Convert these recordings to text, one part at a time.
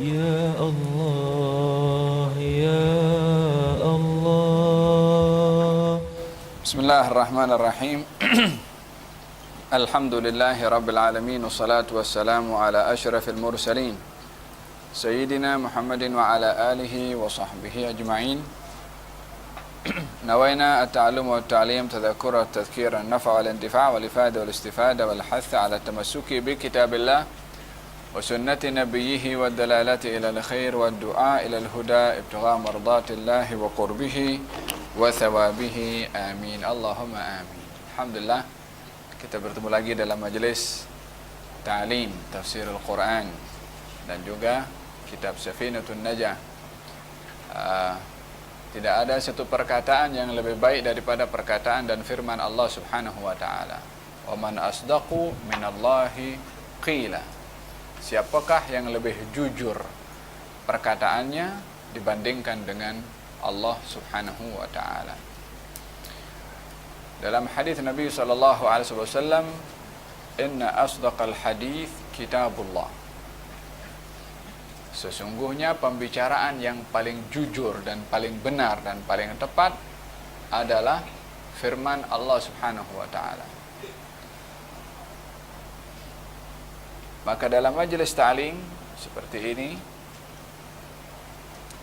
Ya Allah, Ya Allah. Bismillahirrahmanirrahim. Alhamdulillahi Rabbil Alamin. Wassalatu wassalamu ala ashrafil mursalin Sayyidina Muhammadin wa ala alihi wa sahbihi ajma'in. Nawaina at-ta'allum wa at-ta'lim, tadhakkura at-tadhkir, an-naf' wal-intifa' wal-ifada wal-istifada wal-hath ala at-tamassuki bi kitabillah wa sunnati nabiyhi wa dalalati ila al-khair wa ad-du'a ila al-huda ibtigha' mardatillahi wa qurbihi wa thawabihi. Amin. Allahumma amin. Alhamdulillah, kita bertemu lagi dalam majelis ta'lim tafsir Al-Quran dan juga kitab Safinatun Najah. Tidak ada satu perkataan yang lebih baik daripada perkataan dan firman Allah Subhanahu wa taala. Wa man asdaqu minallahi qila. Siapakah yang lebih jujur perkataannya dibandingkan dengan Allah Subhanahu wa taala. Dalam hadis Nabi sallallahu alaihi wasallam, "Inna asdaqal hadits kitabullah." Sesungguhnya pembicaraan yang paling jujur dan paling benar dan paling tepat adalah firman Allah Subhanahu wa taala. Maka dalam majelis ta'lim seperti ini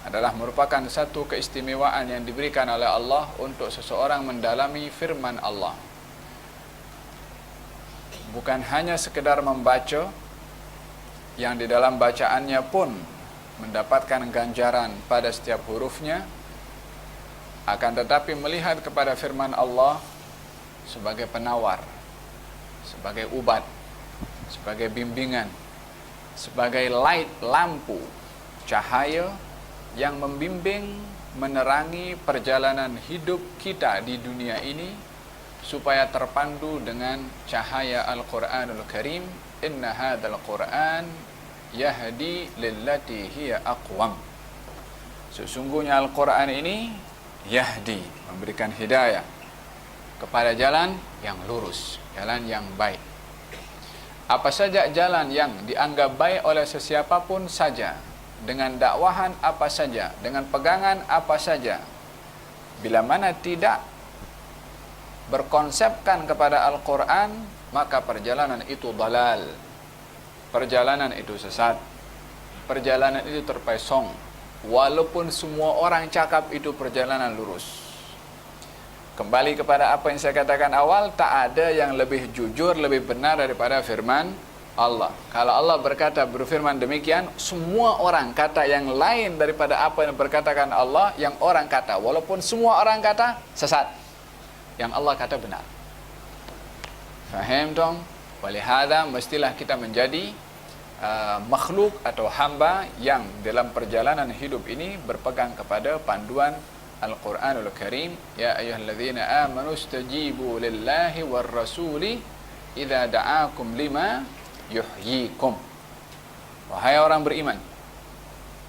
adalah merupakan satu keistimewaan yang diberikan oleh Allah untuk seseorang mendalami firman Allah. Bukan hanya sekedar membaca, yang di dalam bacaannya pun mendapatkan ganjaran pada setiap hurufnya, akan tetapi melihat kepada firman Allah sebagai penawar, sebagai ubat, sebagai bimbingan, sebagai light, lampu, cahaya yang membimbing, menerangi perjalanan hidup kita di dunia ini supaya terpandu dengan cahaya Al-Quranul Karim. Inna hadzal Quran yahdi lillati hiya aqwam. Sesungguhnya Al-Quran ini yahdi, memberikan hidayah kepada jalan yang lurus, jalan yang baik. Apa saja jalan yang dianggap baik oleh sesiapapun saja, dengan dakwahan apa saja, dengan pegangan apa saja, bila mana tidak berkonsepkan kepada Al-Quran, maka perjalanan itu dalal, perjalanan itu sesat, perjalanan itu terpesong, walaupun semua orang cakap itu perjalanan lurus. Kembali kepada apa yang saya katakan awal, tak ada yang lebih jujur, lebih benar daripada firman Allah. Kalau Allah berfirman demikian, semua orang kata yang lain daripada apa yang berkatakan Allah, yang orang kata, walaupun semua orang kata sesat, yang Allah kata benar. Faham dong? Walihada mestilah kita menjadi makhluk atau hamba yang dalam perjalanan hidup ini berpegang kepada panduan Al-Quranul Karim. Ya ayyuhalladzina amanu istajibu lillahi war rasuli idza da'akum lima yuhyikum. Wahai orang beriman,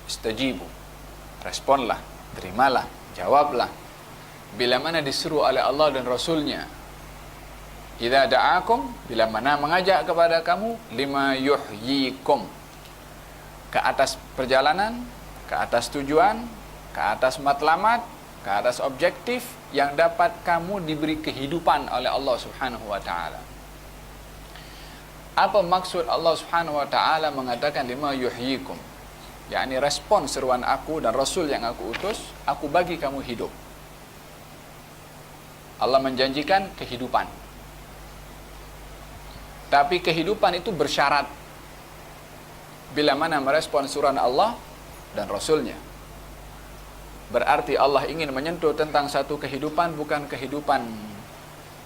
istajibu, responlah, terimalah, jawablah bila mana disuruh oleh Allah dan Rasulnya. Idza da'akum, bila mana mengajak kepada kamu, lima yuhyikum, ke atas perjalanan, ke atas tujuan, ke atas matlamat, ke atas objektif yang dapat kamu diberi kehidupan oleh Allah Subhanahu wa taala. Apa maksud Allah Subhanahu wa taala mengatakan lima yuhyikum? yakni respon seruan aku dan Rasul yang aku utus, aku bagi kamu hidup. Allah menjanjikan kehidupan. Tapi kehidupan itu bersyarat bila mana merespon suruhan Allah dan Rasulnya. Berarti Allah ingin menyentuh tentang satu kehidupan, bukan kehidupan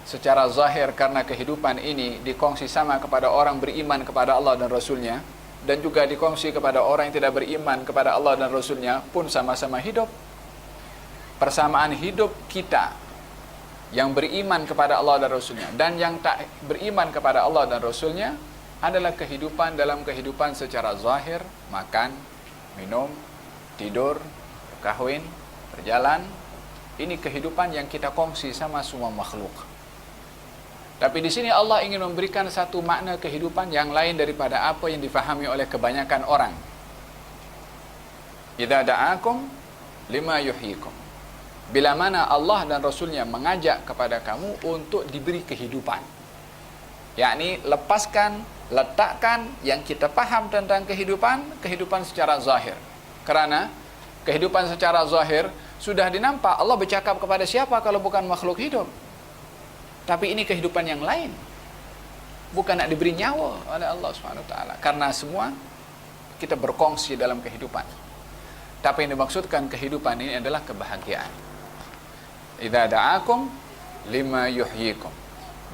secara zahir, karena kehidupan ini dikongsi sama kepada orang beriman kepada Allah dan Rasulnya, dan juga dikongsi kepada orang yang tidak beriman kepada Allah dan Rasulnya pun sama-sama hidup. Persamaan hidup kita yang beriman kepada Allah dan Rasulnya dan yang tak beriman kepada Allah dan Rasulnya adalah kehidupan dalam kehidupan secara zahir, makan, minum, tidur, kahwin, berjalan. Ini kehidupan yang kita kongsi sama semua makhluk. Tapi di sini Allah ingin memberikan satu makna kehidupan yang lain daripada apa yang difahami oleh kebanyakan orang. idza da'akum lima yuhyikum. Bila mana Allah dan Rasulnya mengajak kepada kamu untuk diberi kehidupan, yakni lepaskan, letakkan yang kita faham tentang kehidupan secara zahir. Kerana kehidupan secara zahir sudah dinampak. Allah bercakap kepada siapa kalau bukan makhluk hidup? Tapi ini kehidupan yang lain, bukan nak diberi nyawa oleh Allah SWT. Karena semua kita berkongsi dalam kehidupan. Tapi yang dimaksudkan kehidupan ini adalah kebahagiaan. Idza da'akum lima yuhyikum.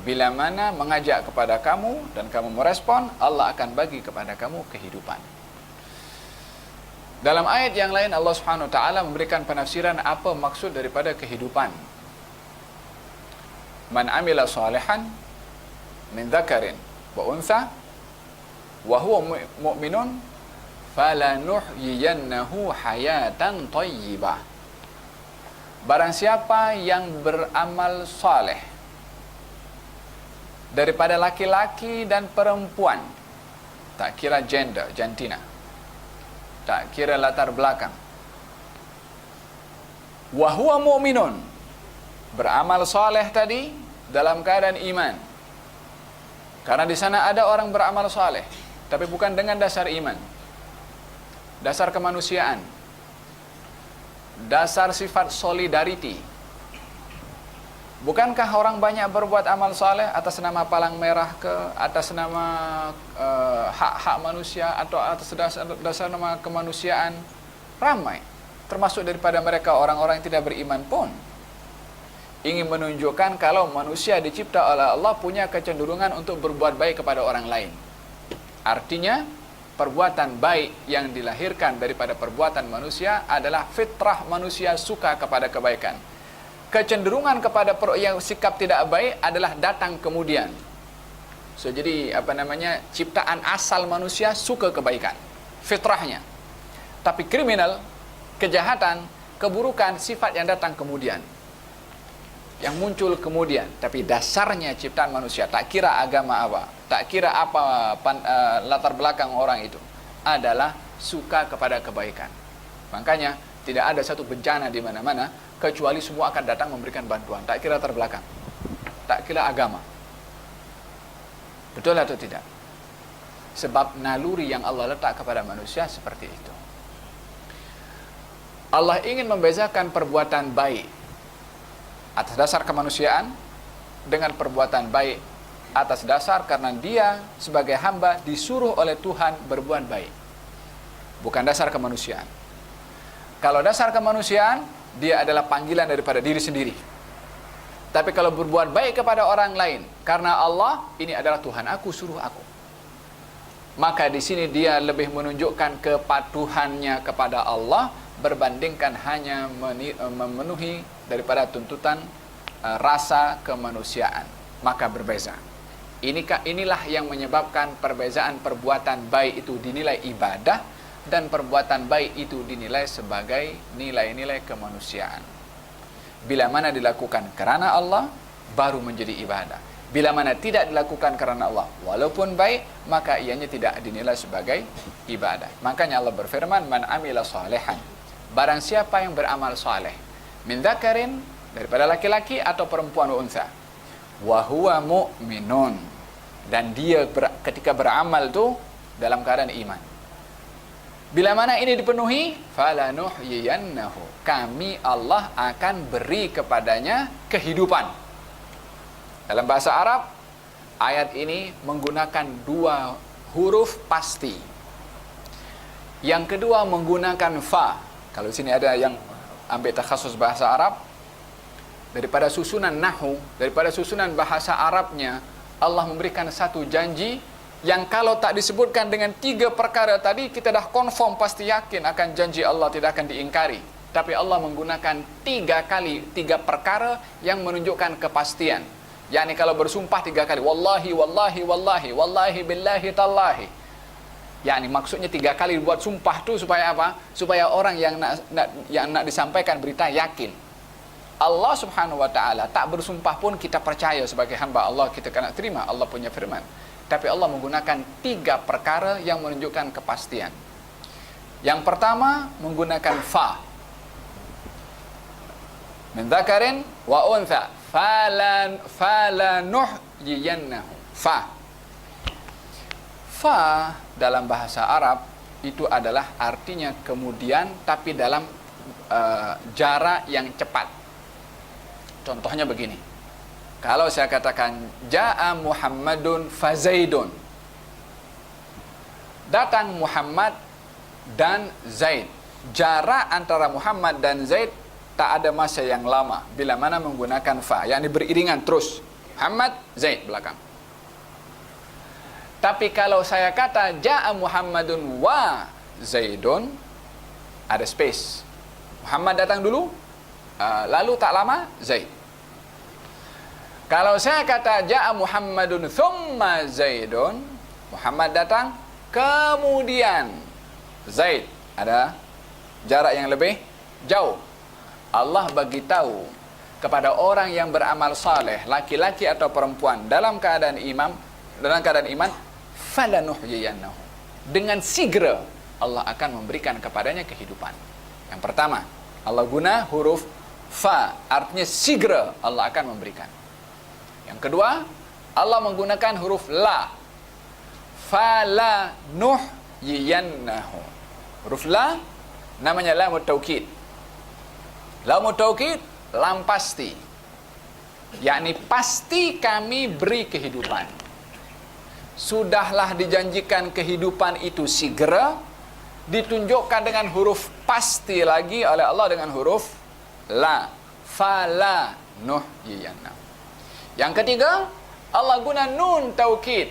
Bila mana mengajak kepada kamu dan kamu merespon, Allah akan bagi kepada kamu kehidupan. Dalam ayat yang lain Allah Subhanahu wa taala memberikan penafsiran apa maksud daripada kehidupan. Man amila salihan min dzakarin wa untha wa huwa mu'minun falanuhyiyannahu hayatan thayyibah. Barang siapa yang beramal saleh daripada laki-laki dan perempuan, tak kira gender, jantina, tak kira latar belakang, wa huwa mu'minun, beramal saleh tadi dalam keadaan iman. Karena di sana ada orang beramal saleh tapi bukan dengan dasar iman, dasar kemanusiaan, dasar sifat solidarity. Bukankah orang banyak berbuat amal saleh atas nama palang merah ke, atas nama hak-hak manusia, atau atas dasar nama kemanusiaan? Ramai, termasuk daripada mereka orang-orang yang tidak beriman pun ingin menunjukkan kalau manusia dicipta oleh Allah punya kecenderungan untuk berbuat baik kepada orang lain. Artinya perbuatan baik yang dilahirkan daripada perbuatan manusia adalah fitrah manusia suka kepada kebaikan. Kecenderungan kepada yang sikap tidak baik adalah datang kemudian. So, jadi ciptaan asal manusia suka kebaikan, fitrahnya. Tapi kriminal, kejahatan, keburukan sifat yang datang kemudian, yang muncul kemudian. Tapi dasarnya ciptaan manusia, tak kira agama apa, tak kira apa latar belakang orang itu, adalah suka kepada kebaikan. Makanya tidak ada satu bencana di mana-mana kecuali semua akan datang memberikan bantuan, tak kira latar belakang, tak kira agama. Betul atau tidak? Sebab naluri yang Allah letak kepada manusia seperti itu. Allah ingin membezakan perbuatan baik atas dasar kemanusiaan dengan perbuatan baik atas dasar karena dia sebagai hamba disuruh oleh Tuhan berbuat baik, bukan dasar kemanusiaan. Kalau dasar kemanusiaan, dia adalah panggilan daripada diri sendiri. Tapi kalau berbuat baik kepada orang lain karena Allah, ini adalah Tuhan aku suruh aku, maka di sini dia lebih menunjukkan kepatuhannya kepada Allah berbandingkan hanya memenuhi daripada tuntutan rasa kemanusiaan. Maka berbeza. Inilah yang menyebabkan perbezaan perbuatan baik itu dinilai ibadah dan perbuatan baik itu dinilai sebagai nilai-nilai kemanusiaan. Bila mana dilakukan kerana Allah, baru menjadi ibadah. Bila mana tidak dilakukan kerana Allah, walaupun baik, maka ianya tidak dinilai sebagai ibadah. Makanya Allah berfirman, man amila salihan, barang siapa yang beramal saleh, min dzakarin, daripada laki-laki atau perempuan unsa, wa huwa mu'minun, dan dia ketika beramal tu dalam keadaan iman. Bila mana ini dipenuhi, falanuhyiyannahu, kami Allah akan beri kepadanya kehidupan. Dalam bahasa Arab, ayat ini menggunakan dua huruf pasti. Yang kedua menggunakan fa. Kalau sini ada yang ambil takhasus bahasa Arab, daripada susunan nahu, daripada susunan bahasa Arabnya, Allah memberikan satu janji yang kalau tak disebutkan dengan tiga perkara tadi, kita dah confirm, pasti yakin akan janji Allah tidak akan diingkari. Tapi Allah menggunakan tiga kali, tiga perkara yang menunjukkan kepastian. yakni kalau bersumpah tiga kali, wallahi, wallahi, wallahi, wallahi, billahi, tallahi. Yakni maksudnya tiga kali buat sumpah tu supaya apa? Supaya orang yang nak disampaikan berita yakin. Allah Subhanahu wa taala tak bersumpah pun kita percaya sebagai hamba Allah, kita kena terima Allah punya firman. Tapi Allah menggunakan tiga perkara yang menunjukkan kepastian. Yang pertama menggunakan fa. Min dzakarin wa untha. Fala nuhyiyannahu. Fa. Fa dalam bahasa Arab itu adalah artinya kemudian, tapi dalam jarak yang cepat. Contohnya begini. Kalau saya katakan Ja'a Muhammadun fa Zaidun, datang Muhammad dan Zaid. Jarak antara Muhammad dan Zaid tak ada masa yang lama bila mana menggunakan fa, yakni beriringan terus. Muhammad, Zaid belakang. Tapi kalau saya kata Ja'a Muhammadun wa Zaidun, ada space. Muhammad datang dulu, lalu tak lama Zaid. Kalau saya kata Ja'a Muhammadun thumma Zaidun, Muhammad datang, kemudian Zaid, ada jarak yang lebih jauh. Allah bagi tahu kepada orang yang beramal saleh, laki-laki atau perempuan, dalam keadaan iman, falanuhyiyannahu. Dengan segera Allah akan memberikan kepadanya kehidupan. Yang pertama, Allah guna huruf fa, artinya segera Allah akan memberikan. Yang kedua, Allah menggunakan huruf la. Falanuhyiyannahu. Huruf la namanya lamut taukid. Lamut taukid, lam pasti. Yakni pasti kami beri kehidupan. Sudahlah dijanjikan kehidupan itu segera, ditunjukkan dengan huruf pasti lagi oleh Allah dengan huruf la. Falanuhyiyannahu. Yang ketiga, Allah guna nun taukid.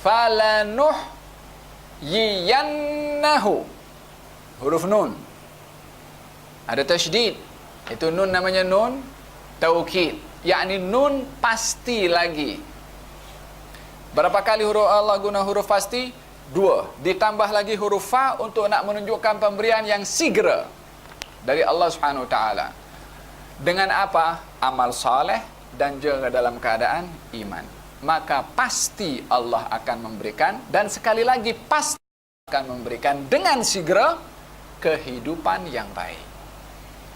Falanuhyiyannahu. Huruf nun. Ada tasydid. Itu nun namanya nun taukid. Yakni nun pasti lagi. Berapa kali huruf Allah guna huruf pasti? 2. Ditambah lagi huruf fa untuk nak menunjukkan pemberian yang segera dari Allah Subhanahu wa taala. Dengan apa? Amal saleh dan juga dalam keadaan iman. Maka pasti Allah akan memberikan, dan sekali lagi pasti akan memberikan dengan segera kehidupan yang baik.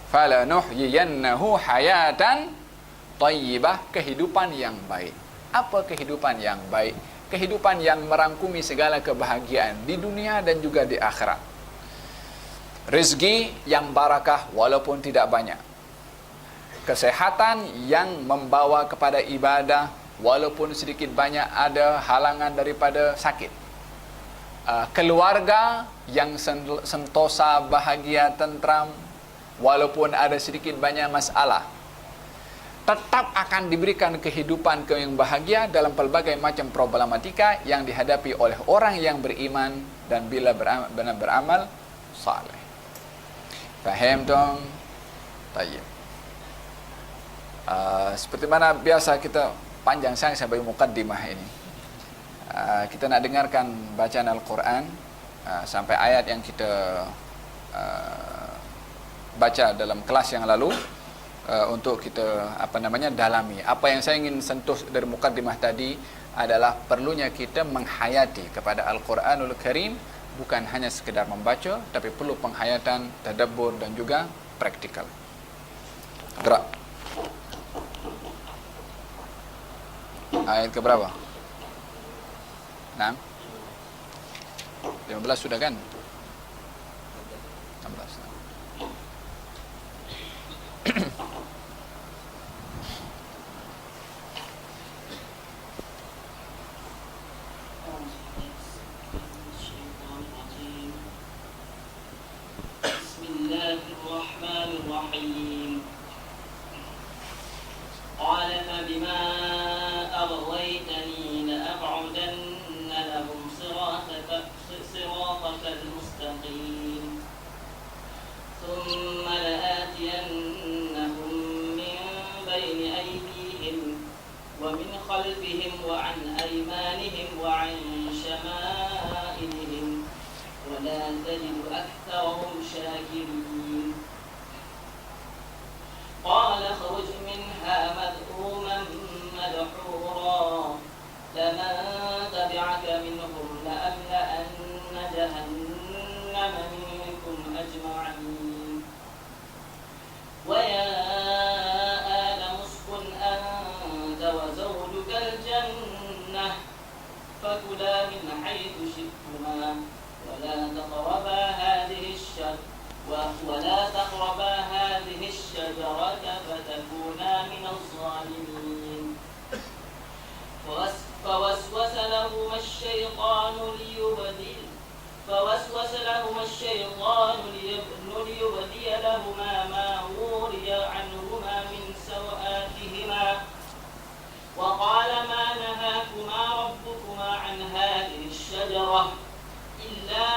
Falanuhyiyannahu hayatan thayyibah, kehidupan yang baik. Apa kehidupan yang baik? Kehidupan yang merangkumi segala kebahagiaan di dunia dan juga di akhirat. Rezeki yang barakah walaupun tidak banyak. Kesehatan yang membawa kepada ibadah walaupun sedikit banyak ada halangan daripada sakit. Keluarga yang sentosa, bahagia, tentram walaupun ada sedikit banyak masalah. Tetap akan diberikan kehidupan yang bahagia dalam pelbagai macam problematika yang dihadapi oleh orang yang beriman dan bila benar beramal saleh. Faham dong? Tayyib. Seperti mana biasa kita panjang sangat sampai mukaddimah ini. Kita nak dengarkan bacaan Al-Quran sampai ayat yang kita baca dalam kelas yang lalu, untuk kita dalami. Apa yang saya ingin sentuh dari mukaddimah tadi adalah perlunya kita menghayati kepada Al-Quranul Karim, bukan hanya sekedar membaca, tapi perlu penghayatan, tadabbur dan juga praktikal. Gerak. Ayat ke berapa? 6? 15 sudah kan? 16. Bismillahirrahmanirrahim. Qala fa bima aghwaytani la'aq'udanna lahum siratakal mustaqim. Thumma la'atiyannahum min bayni aydihim wa min khalfihim wa an aymanihim wa an shama'ilihim wa la tajidu aktharahum shakirin. قال اخرج منها مذءوما مدحورا لمن تبعك منهم لأملأن جهنم منكم أجمعين ويا آدم اسكن أنت وزوجك الجنة فكلا من حيث شئتما ولا تقربا هذه الشجرة فتكونا من الظالمين فوسوس لهما الشيطان ليبدي لهما ما وري عنهما من سوآتهما وقال ما نهاكما ربكما عن هذه الشجرة إلا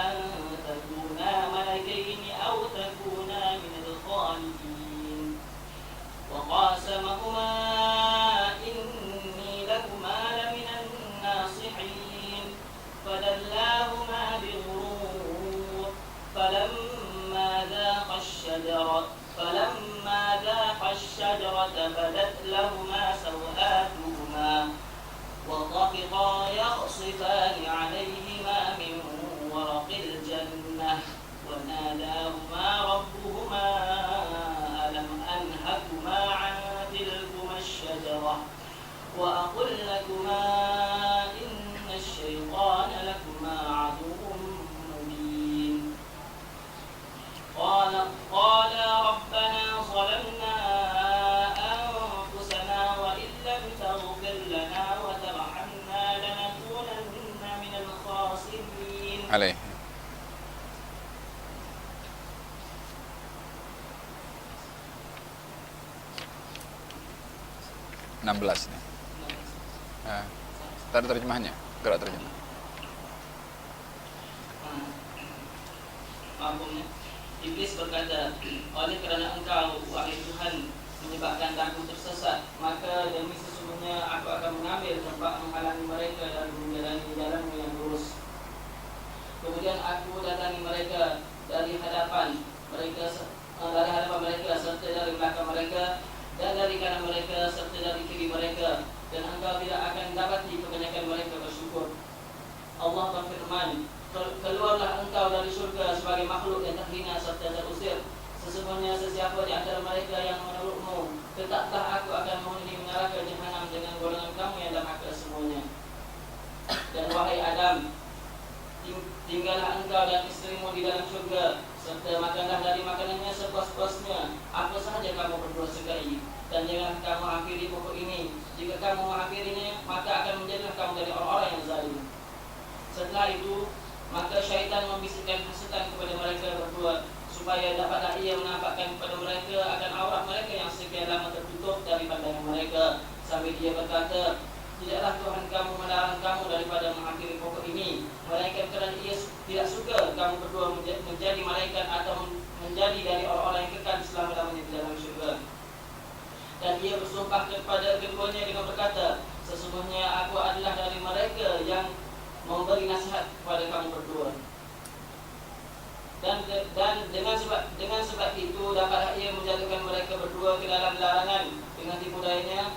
أن تكونا ملكين أو تكونا من الخالدين وقاسمهما إني لكما لمن الناصحين فدلاهما بغرور فلما ذاقا الشجرة بدت لهما سوآتهما وطفقا يخصفان عليهما من ورق الجنة وناداهما ربهما ألم أنهكما عن تلكما الشجرة وأقل لكما إن الشيطان لكما عدو مبين قالا ربنا ظلمنا أنفسنا وإن لم تغفر لنا وترحمنا لنكونن من الخاسرين عليه. Enam belas nih. Tadi terjemahannya, gerak terjemah. Maafumnya. Iblis berkata, oleh kerana engkau, wahai Tuhan, menyebabkan aku tersesat, maka demi sesungguhnya aku akan mengambil tempat menghalangi mereka dan menjalani jalanmu yang lurus. Kemudian aku datangi mereka dari hadapan mereka serta dari belakang mereka dan dari kanan mereka serta dari kiri mereka, dan engkau tidak akan dapati kebanyakan mereka bersyukur. Allah berfirman, keluarlah engkau dari surga sebagai makhluk yang terhina serta terusir. Sesungguhnya sesiapa di antara mereka yang menurutmu, tetaplah aku akan menghuni neraka jahanam dengan golongan kamu yang durhaka semuanya. Dan wahai Adam, tinggallah engkau dan isterimu di dalam surga, serta makanlah dari makanannya sepuas-puasnya, apa sahaja kamu berdua sukai. Dan janganlah kamu hampiri pokok ini. Jika kamu menghampirinya, maka akan menjadilah kamu dari orang-orang yang zalim. Setelah itu, maka syaitan membisikkan hasutan kepada mereka berdua, supaya dapatlah ia menampakkan kepada mereka akan aurat mereka yang sekian lama tertutup dari pandangan mereka, sambil dia berkata, tidaklah Tuhan kamu melarang kamu daripada menghampiri pokok ini, melainkan kerana ia tidak suka kamu berdua menjadi malaikat atau menjadi dari orang-orang yang kekal selama-lamanya di dalam syurga. Dan ia bersumpah kepada keduanya dengan berkata, sesungguhnya aku adalah dari mereka yang memberi nasihat kepada kamu berdua. Dan dengan sebab itu dapatlah ia menjatuhkan mereka berdua ke dalam larangan dengan tipu dayanya.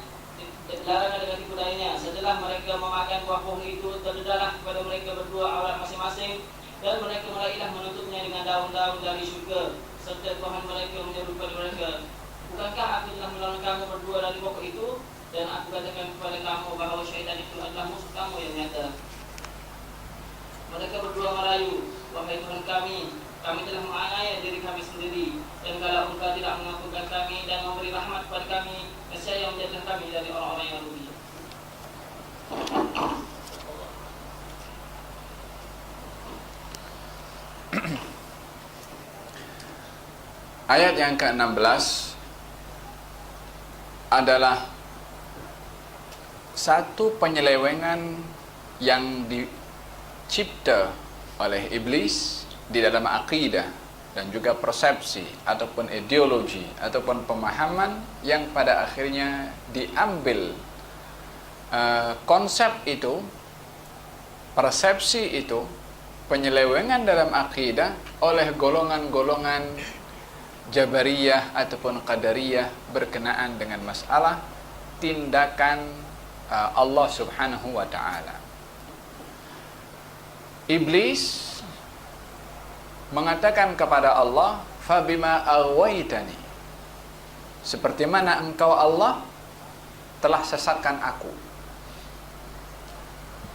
Setelah mereka memakan buah pohon itu, terdedahlah kepada mereka berdua aurat masing-masing, dan mereka mulailah menutupnya dengan daun-daun dari syurga, serta Tuhan mereka menyeru kepada mereka, bukankah aku telah melarang kamu berdua dari pokok itu? Dan aku katakan kepada kamu bahawa syaitan itu adalah musuh kamu yang nyata. Mereka berdua merayu, wahai Tuhan kami telah menganiaya diri kami sendiri, dan kalau engkau tidak mengampunkan kami dan memberi rahmat kepada kami, nescaya menjadikan kami dari orang-orang yang rugi. Ayat yang ke-16 adalah satu penyelewengan yang dicipta oleh iblis di dalam akidah dan juga persepsi ataupun ideologi ataupun pemahaman yang pada akhirnya diambil konsep itu, persepsi itu, penyelewengan dalam akidah oleh golongan-golongan Jabariyah ataupun Qadariyah berkenaan dengan masalah tindakan Allah Subhanahu wa ta'ala. Iblis mengatakan kepada Allah, "Fabima aghwaytani." Seperti mana engkau Allah telah sesatkan aku.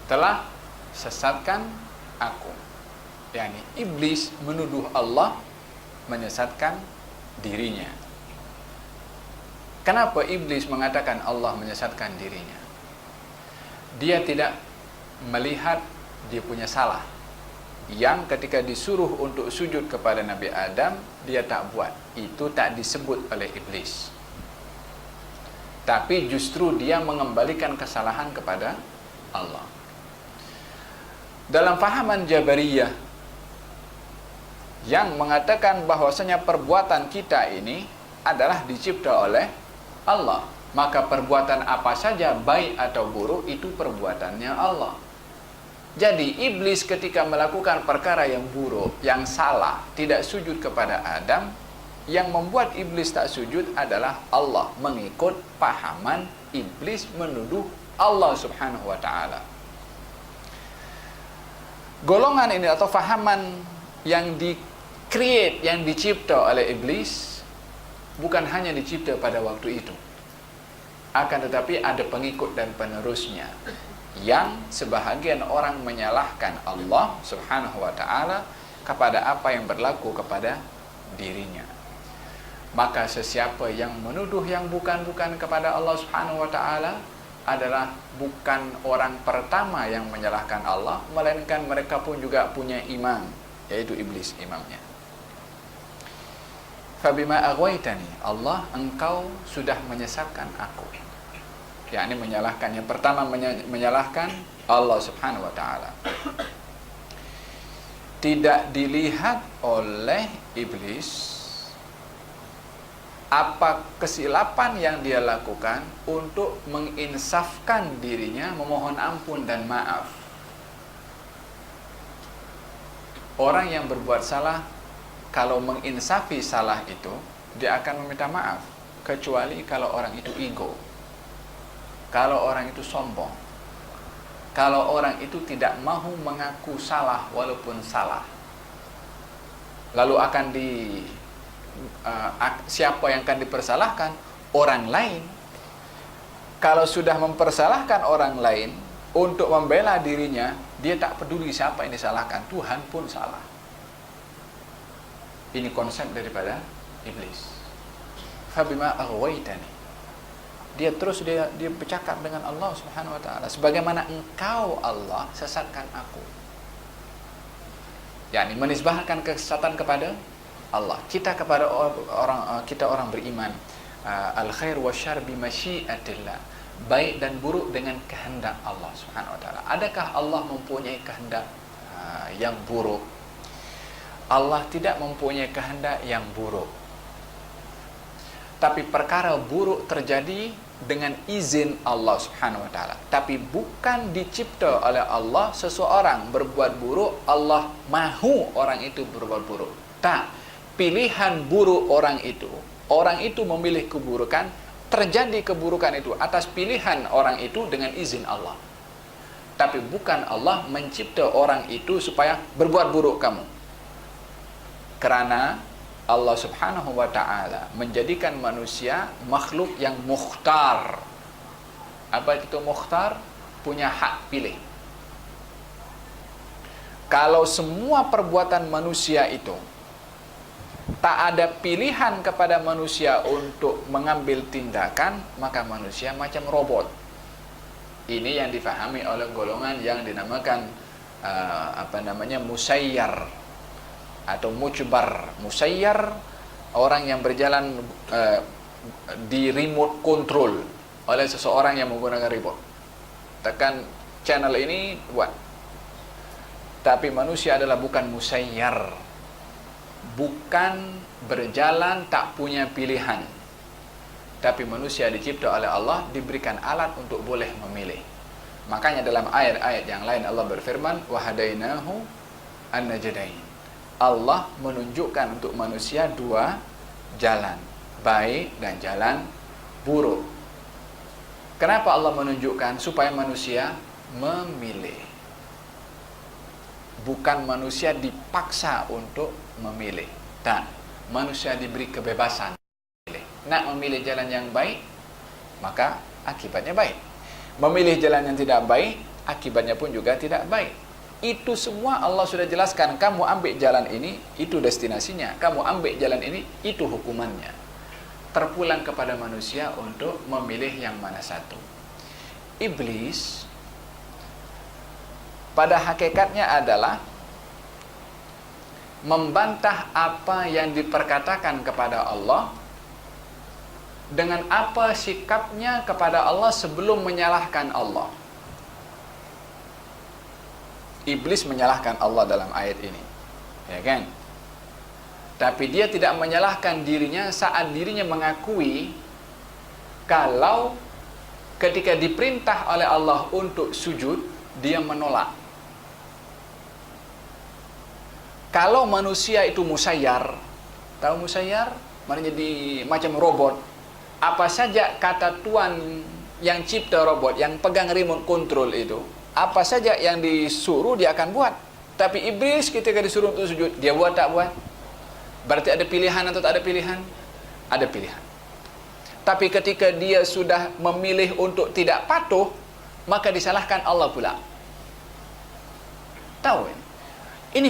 Telah sesatkan aku. Yani iblis menuduh Allah menyesatkan dirinya. Kenapa iblis mengatakan Allah menyesatkan dirinya? Dia tidak melihat dia punya salah, yang ketika disuruh untuk sujud kepada Nabi Adam, dia tak buat. Itu tak disebut oleh iblis. Tapi justru dia mengembalikan kesalahan kepada Allah. Dalam fahaman Jabariyah yang mengatakan bahwasanya perbuatan kita ini adalah dicipta oleh Allah, maka perbuatan apa saja baik atau buruk itu perbuatannya Allah. Jadi iblis ketika melakukan perkara yang buruk, yang salah, tidak sujud kepada Adam, yang membuat iblis tak sujud adalah Allah, mengikut pahaman iblis menuduh Allah Subhanahu wa taala. Golongan ini atau fahaman yang di-create, yang dicipta oleh iblis, bukan hanya dicipta pada waktu itu, akan tetapi ada pengikut dan penerusnya, yang sebahagian orang menyalahkan Allah Subhanahu wa taala kepada apa yang berlaku kepada dirinya. Maka sesiapa yang menuduh yang bukan-bukan kepada Allah Subhanahu wa taala adalah bukan orang pertama yang menyalahkan Allah, melainkan mereka pun juga punya imam, yaitu iblis imamnya. Fabima aghwaytani, Allah, engkau sudah menyesatkan aku. Yakni menyalahkan, yang pertama menyalahkan Allah Subhanahu wa taala. Tidak dilihat oleh iblis apa kesilapan yang dia lakukan untuk menginsafkan dirinya, memohon ampun dan maaf. Orang yang berbuat salah, kalau menginsafi salah itu, dia akan meminta maaf, kecuali kalau orang itu ego, kalau orang itu sombong, kalau orang itu tidak mahu mengaku salah walaupun salah, lalu akan siapa yang akan dipersalahkan? Orang lain. Kalau sudah mempersalahkan orang lain untuk membela dirinya, dia tak peduli siapa yang disalahkan, Tuhan pun salah. Ini konsep daripada iblis. Fabima aghwaytani. Dia terus dia bercakap dengan Allah Subhanahu wa taala, sebagaimana engkau Allah sesatkan aku. yakni menisbahkan kesesatan kepada Allah. Kita kepada orang beriman, al khair wa syarr bi masyiatillah, baik dan buruk dengan kehendak Allah Subhanahu wa taala. Adakah Allah mempunyai kehendak yang buruk? Allah tidak mempunyai kehendak yang buruk. Tapi perkara buruk terjadi dengan izin Allah Subhanahu wa taala. Tapi bukan dicipta oleh Allah seseorang berbuat buruk, Allah mahu orang itu berbuat buruk. Tak, pilihan buruk orang itu memilih keburukan, terjadi keburukan itu atas pilihan orang itu dengan izin Allah. Tapi bukan Allah mencipta orang itu supaya berbuat buruk kamu. Kerana Allah Subhanahu wa ta'ala menjadikan manusia makhluk yang mukhtar. Apa itu mukhtar? Punya hak pilih. Kalau semua perbuatan manusia itu tak ada pilihan kepada manusia untuk mengambil tindakan, maka manusia macam robot. Ini yang difahami oleh golongan yang dinamakan musayyar atau mujbar. Musayyar, orang yang berjalan di remote control oleh seseorang yang menggunakan remote. Tekan channel ini, buat. Tapi manusia adalah bukan musayyar, bukan berjalan tak punya pilihan. Tapi manusia dicipta oleh Allah, diberikan alat untuk boleh memilih. Makanya dalam ayat-ayat yang lain Allah berfirman, wa hadainahu an-najdain. Allah menunjukkan untuk manusia dua jalan, baik dan jalan buruk. Kenapa Allah menunjukkan? Supaya manusia memilih. bukan manusia dipaksa untuk memilih. Dan manusia diberi kebebasan memilih. Nak memilih jalan yang baik, maka akibatnya baik. Memilih jalan yang tidak baik, akibatnya pun juga tidak baik. Itu semua Allah sudah jelaskan. Kamu ambil jalan ini, itu destinasinya. Kamu ambil jalan ini, itu hukumannya. Terpulang kepada manusia untuk memilih yang mana satu. Iblis pada hakikatnya adalah membantah apa yang diperkatakan kepada Allah dengan apa sikapnya kepada Allah sebelum menyalahkan Allah. Iblis menyalahkan Allah dalam ayat ini, ya kan? Tapi dia tidak menyalahkan dirinya saat dirinya mengakui kalau ketika diperintah oleh Allah untuk sujud, dia menolak. Kalau manusia itu musayyar, tahu musayyar? Maknanya jadi macam robot. Apa saja kata Tuhan yang cipta robot, yang pegang remote control itu, apa saja yang disuruh dia akan buat. Tapi iblis ketika disuruh untuk sujud, dia buat tak buat? Berarti ada pilihan atau tak ada pilihan? Ada pilihan. Tapi ketika dia sudah memilih untuk tidak patuh, maka disalahkan Allah pula. Tahu ini? Ini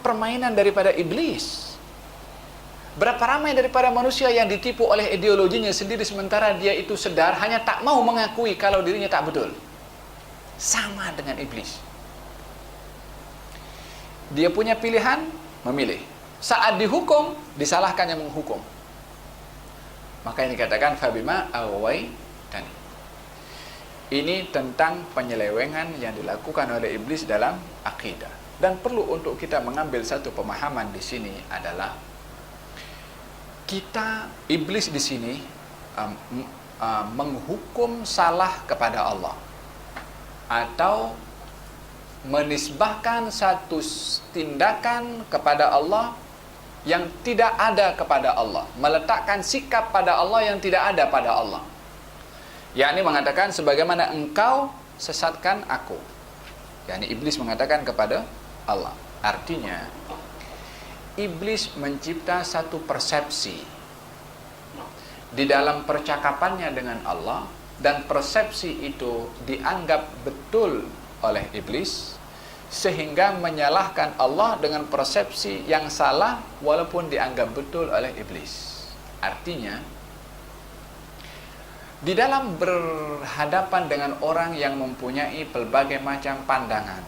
permainan daripada iblis. Berapa ramai daripada manusia yang ditipu oleh ideologinya sendiri sementara dia itu sedar hanya tak mau mengakui kalau dirinya tak betul. Sama dengan iblis. Dia punya pilihan, memilih. Saat dihukum, disalahkan yang menghukum. Maka ini dikatakan fabima aghwaytani. Ini tentang penyelewengan yang dilakukan oleh iblis dalam akidah. Dan perlu untuk kita mengambil satu pemahaman di sini adalah iblis di sini menghukum salah kepada Allah atau menisbahkan satu tindakan kepada Allah yang tidak ada kepada Allah, meletakkan sikap pada Allah yang tidak ada pada Allah. Yakni mengatakan sebagaimana engkau sesatkan aku. Yakni iblis mengatakan kepada Allah. Artinya iblis mencipta satu persepsi di dalam percakapannya dengan Allah, dan persepsi itu dianggap betul oleh iblis sehingga menyalahkan Allah dengan persepsi yang salah walaupun dianggap betul oleh iblis. Artinya di dalam berhadapan dengan orang yang mempunyai pelbagai macam pandangan,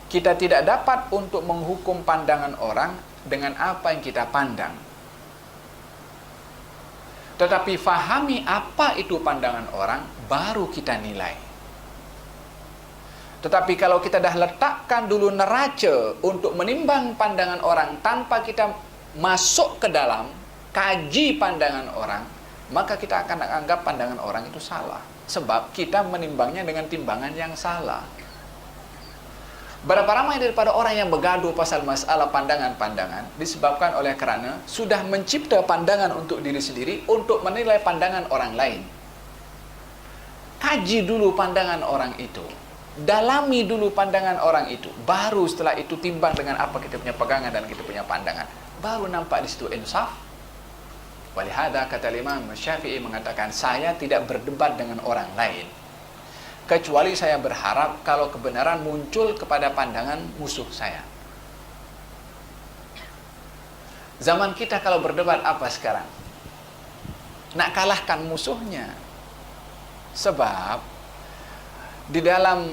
kita tidak dapat untuk menghukum pandangan orang dengan apa yang kita pandang. Tetapi fahami apa itu pandangan orang, baru kita nilai. Tetapi kalau kita dah letakkan dulu neraca untuk menimbang pandangan orang tanpa kita masuk ke dalam, kaji pandangan orang, maka kita akan anggap pandangan orang itu salah. Sebab kita menimbangnya dengan timbangan yang salah. Berapa ramai daripada orang yang bergaduh pasal masalah pandangan-pandangan disebabkan oleh kerana sudah mencipta pandangan untuk diri sendiri untuk menilai pandangan orang lain. Kaji dulu pandangan orang itu, dalami dulu pandangan orang itu, baru setelah itu timbang dengan apa kita punya pegangan dan kita punya pandangan, baru nampak di situ insaf. Walihada kata Imam Syafi'i mengatakan, saya tidak berdebat dengan orang lain kecuali saya berharap kalau kebenaran muncul kepada pandangan musuh saya. Zaman kita kalau berdebat apa sekarang? Nak kalahkan musuhnya. Sebab di dalam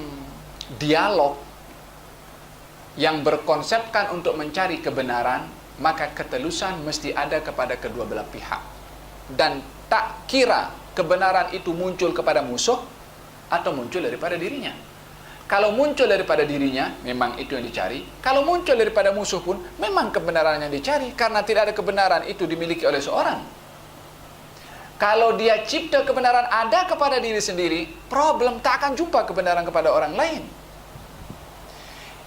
dialog yang berkonsepkan untuk mencari kebenaran, maka ketelusan mesti ada kepada kedua belah pihak. Dan tak kira kebenaran itu muncul kepada musuh atau muncul daripada dirinya. Kalau muncul daripada dirinya, memang itu yang dicari. Kalau muncul daripada musuh pun, memang kebenaran yang dicari. Karena tidak ada kebenaran itu dimiliki oleh seorang. Kalau dia cipta kebenaran ada kepada diri sendiri, problem tak akan jumpa kebenaran kepada orang lain.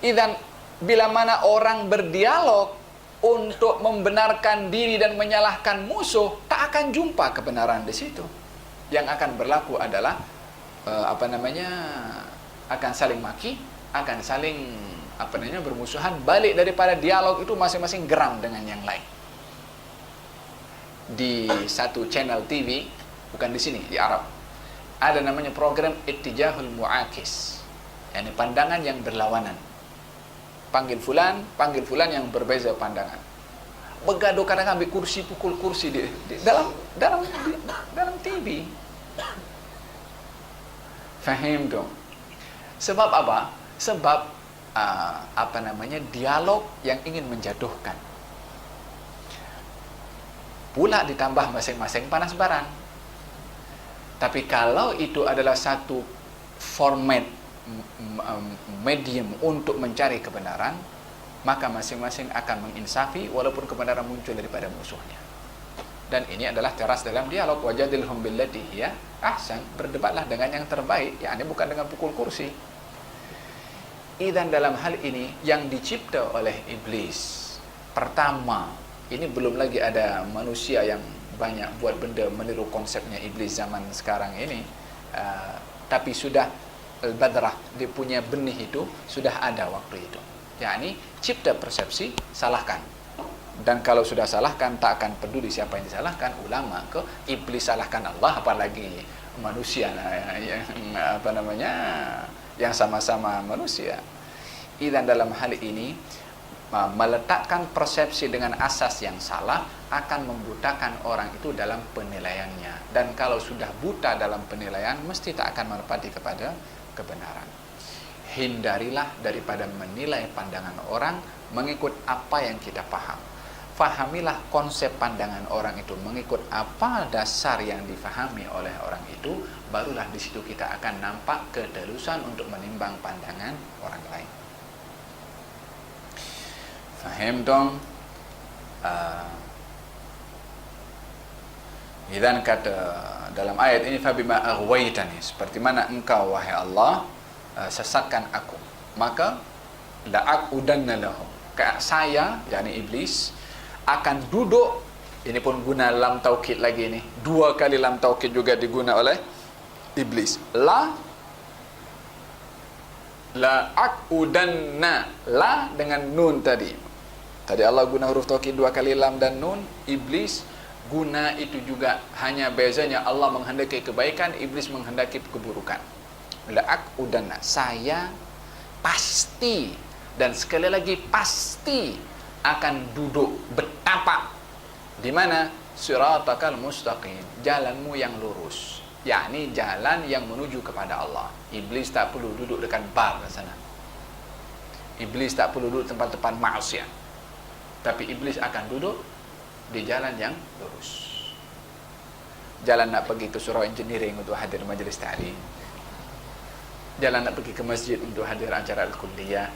Dan bila mana orang berdialog untuk membenarkan diri dan menyalahkan musuh, tak akan jumpa kebenaran di situ. Yang akan berlaku adalah akan saling maki, akan saling bermusuhan. Balik daripada dialog itu masing-masing geram dengan yang lain. Di satu channel TV, bukan di sini, di Arab, ada namanya program Ittijahul Mu'akis, yakni pandangan yang berlawanan. Panggil fulan yang berbeza pandangan. Begaduh, kadang ambil kursi, pukul kursi dalam TV. Fahim dong? Sebab apa? Sebab dialog yang ingin menjatuhkan. Pula ditambah masing-masing panas barang. Tapi kalau itu adalah satu format medium untuk mencari kebenaran, maka masing-masing akan menginsafi walaupun kebenaran muncul daripada musuhnya. Dan ini adalah teras dalam dialog. Wajadilhum billati hiya ahsan, berdebatlah dengan yang terbaik, yakni bukan dengan pukul kursi. Dan dalam hal ini yang dicipta oleh iblis, pertama, ini belum lagi ada manusia yang banyak buat benda meniru konsepnya iblis zaman sekarang ini, tapi sudah al-badrah, dia punya benih itu sudah ada waktu itu, yakni cipta persepsi, salahkan. Dan kalau sudah salahkan, tak akan peduli siapa yang disalahkan, ulama ke iblis, salahkan Allah, apalagi manusia yang sama-sama manusia. Dan dalam hal ini meletakkan persepsi dengan asas yang salah akan membutakan orang itu dalam penilaiannya. Dan kalau sudah buta dalam penilaian, mesti tak akan menepati kepada kebenaran. Hindarilah daripada menilai pandangan orang mengikut apa yang kita paham. Fahamilah konsep pandangan orang itu mengikut apa dasar yang difahami oleh orang itu, barulah di situ kita akan nampak ketelusan untuk menimbang pandangan orang lain. Faham dong? Dan kata dalam ayat ini, fabima aghwaytani, seperti mana engkau wahai Allah sesatkan aku, maka la'aqudanna lahum, saya yakni iblis akan duduk. Ini pun guna lam taukid lagi ni, 2 kali lam taukid juga diguna oleh iblis. La'aqudanna, la dengan nun tadi Allah guna huruf taukid 2 kali lam dan nun. Iblis guna itu juga, hanya bezanya Allah menghendaki kebaikan, iblis menghendaki keburukan. La'aqudanna, saya pasti, dan sekali lagi pasti akan duduk bertapak di mana? Siratakal mustaqim, jalanmu yang lurus, yakni jalan yang menuju kepada Allah. Iblis tak perlu duduk dekat bar di sana. Iblis tak perlu duduk tempat-tempat maksiat. Tapi iblis akan duduk di jalan yang lurus. Jalan nak pergi ke surau engineering untuk hadir majlis ta'lim. Jalan nak pergi ke masjid untuk hadir acara al-kulliyah.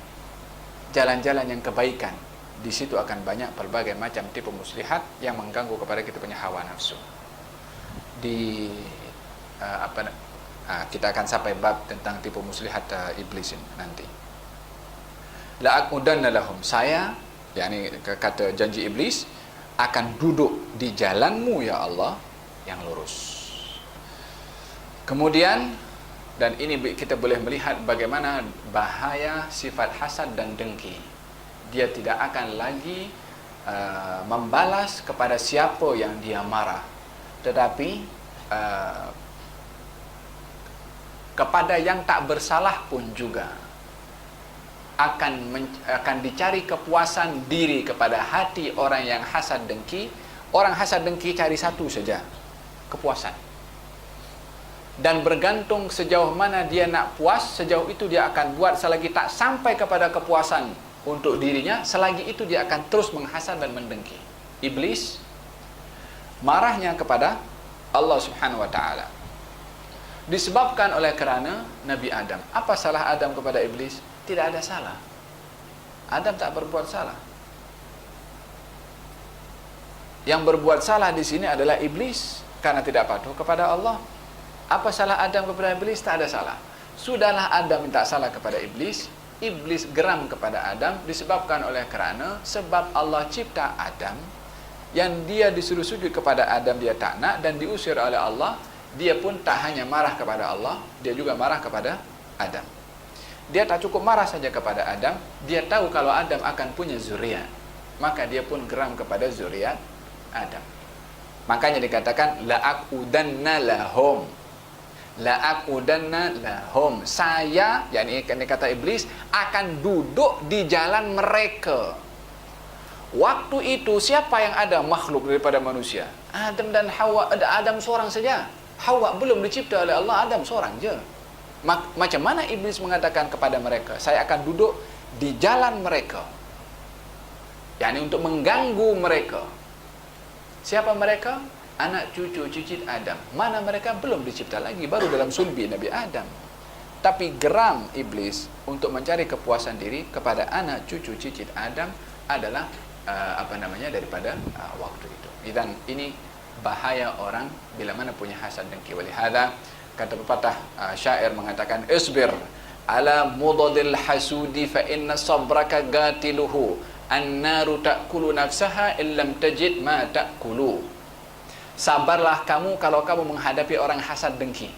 Jalan-jalan yang kebaikan. Di situ akan banyak pelbagai macam tipu muslihat yang mengganggu kepada kita punya hawa nafsu. Kita akan sampai bab tentang tipu muslihat iblis ini nanti. La'aqudanna lahum, saya, yakni kata janji iblis, akan duduk di jalanmu ya Allah yang lurus. Kemudian, dan ini kita boleh melihat bagaimana bahaya sifat hasad dan dengki. Dia tidak akan lagi membalas kepada siapa yang dia marah, tetapi kepada yang tak bersalah pun juga akan dicari kepuasan diri kepada hati orang yang hasad dengki. Orang hasad dengki cari satu saja, kepuasan. Dan bergantung sejauh mana dia nak puas, sejauh itu dia akan buat. Selagi tak sampai kepada kepuasan untuk dirinya, selagi itu dia akan terus menghasad dan mendengki. Iblis marahnya kepada Allah Subhanahu wa taala disebabkan oleh kerana Nabi Adam. Apa salah Adam kepada iblis? Tidak ada salah. Adam tak berbuat salah. Yang berbuat salah di sini adalah iblis karena tidak patuh kepada Allah. Apa salah Adam kepada iblis? Tak ada salah. Sudahlah Adam minta salah kepada iblis. Iblis geram kepada Adam disebabkan oleh kerana sebab Allah cipta Adam, yang dia disuruh sujud kepada Adam dia tak nak, dan diusir oleh Allah. Dia pun tak hanya marah kepada Allah, dia juga marah kepada Adam. Dia tak cukup marah saja kepada Adam, dia tahu kalau Adam akan punya zuriat, maka dia pun geram kepada zuriat Adam. Makanya dikatakan la'aqudanna lahum. La'aqudanna lahum. Saya, yakni kata iblis, akan duduk di jalan mereka. Waktu itu siapa yang ada makhluk daripada manusia? Adam dan Hawa. Ada Adam seorang saja. Hawa belum dicipta oleh Allah, Adam seorang je. Macam mana iblis mengatakan kepada mereka, saya akan duduk di jalan mereka, yakni untuk mengganggu mereka. Siapa mereka? Anak cucu cicit Adam. Mana mereka? Belum dicipta lagi, baru dalam sulbi Nabi Adam. Tapi geram iblis untuk mencari kepuasan diri kepada anak cucu cicit Adam adalah daripada waktu itu. Dan ini bahaya orang bila mana punya hasad dengki. Walihada kata pepatah syair mengatakan, isbir ala mudadil hasudi fa inna sabraka gatiluhu annaru ta'kulu nafsaha illam tajid ma ta'kulu. Sabarlah kamu kalau kamu menghadapi orang hasad dengki.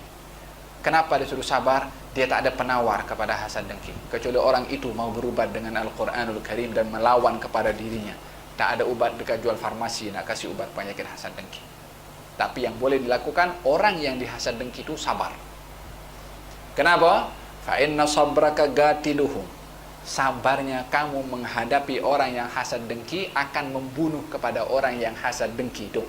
Kenapa disuruh sabar? Dia tak ada penawar kepada hasad dengki, kecuali orang itu mau berubat dengan Al-Quranul Karim dan melawan kepada dirinya. Tak ada ubat dekat jual farmasi nak kasih ubat penyakit hasad dengki. Tapi yang boleh dilakukan orang yang dihasad dengki itu sabar. Kenapa? Fa inna sabraka gatiluhum. Sabarnya kamu menghadapi orang yang hasad dengki akan membunuh kepada orang yang hasad dengki itu.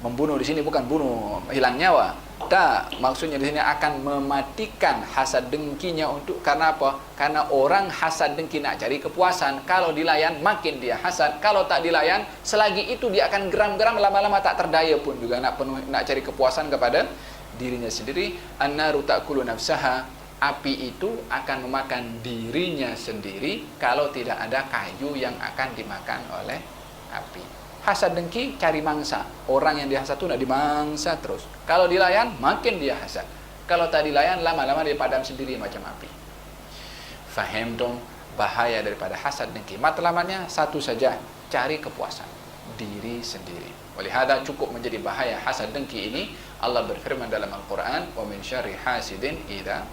Membunuh di sini bukan bunuh hilang nyawa. Tak, maksudnya di sini akan mematikan hasad dengkinya. Untuk karena apa? Karena orang hasad dengki nak cari kepuasan. Kalau dilayan makin dia hasad. Kalau tak dilayan, selagi itu dia akan geram-geram, lama-lama tak terdaya pun juga nak cari kepuasan kepada dirinya sendiri. An-naru ta'kulu nafsaha. Api itu akan memakan dirinya sendiri kalau tidak ada kayu yang akan dimakan oleh api. Hasad dengki cari mangsa. Orang yang dihasad itu nak dimangsa terus. Kalau dilayan, makin dia hasad. Kalau tak dilayan, lama-lama dia padam sendiri macam api. Faham dong bahaya daripada hasad dengki. Matlamatnya satu saja, cari kepuasan diri sendiri. Walihada cukup menjadi bahaya hasad dengki ini. Allah berfirman dalam Al-Quran, wa min syarri hasidin idza.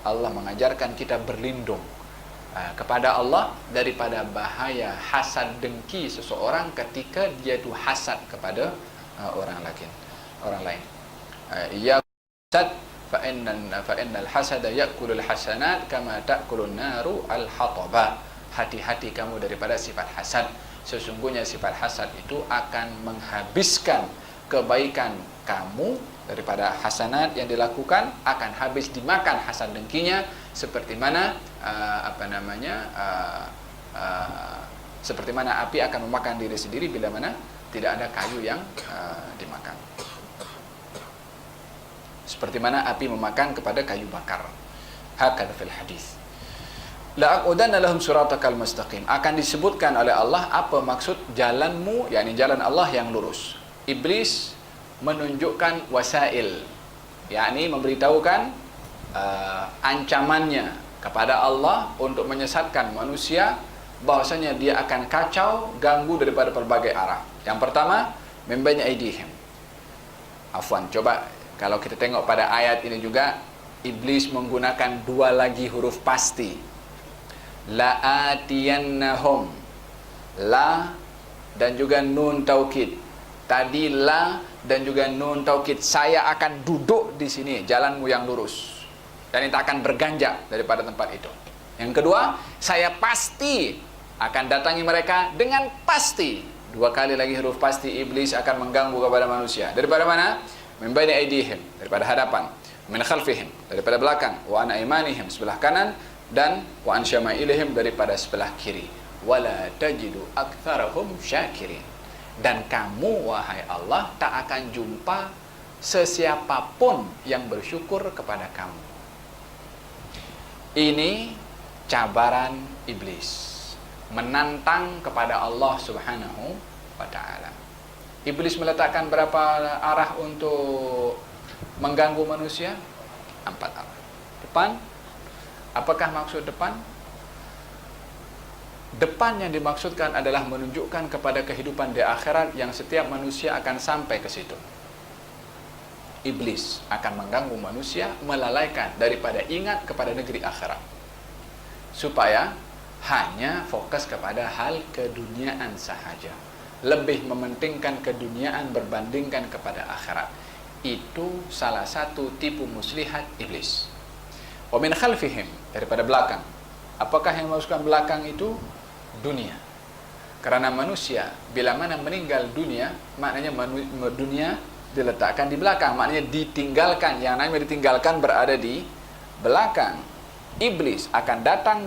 Allah mengajarkan kita berlindung kepada Allah daripada bahaya hasad dengki seseorang ketika dia tu hasad kepada orang lain. Ya hasad fa innal hasada ya'kulul hasanat kama ta'kulun naru al-hataba. Hati-hati kamu daripada sifat hasad. Sesungguhnya sifat hasad itu akan menghabiskan kebaikan kamu. Daripada hasanat yang dilakukan akan habis dimakan hasad dengkinya, seperti mana seperti mana api akan memakan diri sendiri bila mana tidak ada kayu yang dimakan. Seperti mana api memakan kepada kayu bakar. Hakadha fil hadis. La'aqudanna lahum siratakal mustaqim. Akan disebutkan oleh Allah apa maksud jalanmu, yakni jalan Allah yang lurus. Iblis menunjukkan wasail, yakni memberitahukan ancamannya kepada Allah untuk menyesatkan manusia, bahwasanya dia akan kacau, ganggu daripada berbagai arah. Yang pertama, min baini aidihim. Afwan, coba kalau kita tengok pada ayat ini juga, iblis menggunakan dua lagi huruf pasti. La'atiyannahum, la dan juga nun taukid. Tadi la dan juga nun taukid, saya akan duduk di sini, jalanmu yang lurus, dan itu akan berganjak daripada tempat itu. Yang kedua, saya pasti akan datangi mereka dengan pasti. Dua kali lagi huruf pasti, iblis akan mengganggu kepada manusia. Daripada mana? Min baini aidihim, daripada hadapan. Min khalfihim, daripada belakang. Wa an aimanihim, sebelah kanan. Dan wa an syama'ilihim, daripada sebelah kiri. Wala tajidu aktsarahum syakirin. Dan kamu, wahai Allah, tak akan jumpa sesiapapun yang bersyukur kepada kamu. Ini cabaran iblis, menantang kepada Allah Subhanahu wa ta'ala. Iblis meletakkan berapa arah untuk mengganggu manusia? 4 arah. Depan. Apakah maksud depan? Depan yang dimaksudkan adalah menunjukkan kepada kehidupan di akhirat yang setiap manusia akan sampai ke situ. iblis akan mengganggu manusia, melalaikan daripada ingat kepada negeri akhirat, supaya hanya fokus kepada hal keduniaan sahaja, lebih mementingkan keduniaan berbandingkan kepada akhirat. Itu salah satu tipu muslihat iblis. Wa min khalfihim, daripada belakang. Apakah yang dimaksudkan belakang itu? Dunia. Karena manusia bila mana meninggal dunia, maknanya dunia diletakkan di belakang, maknanya ditinggalkan. Yang namanya ditinggalkan berada di belakang. Iblis akan datang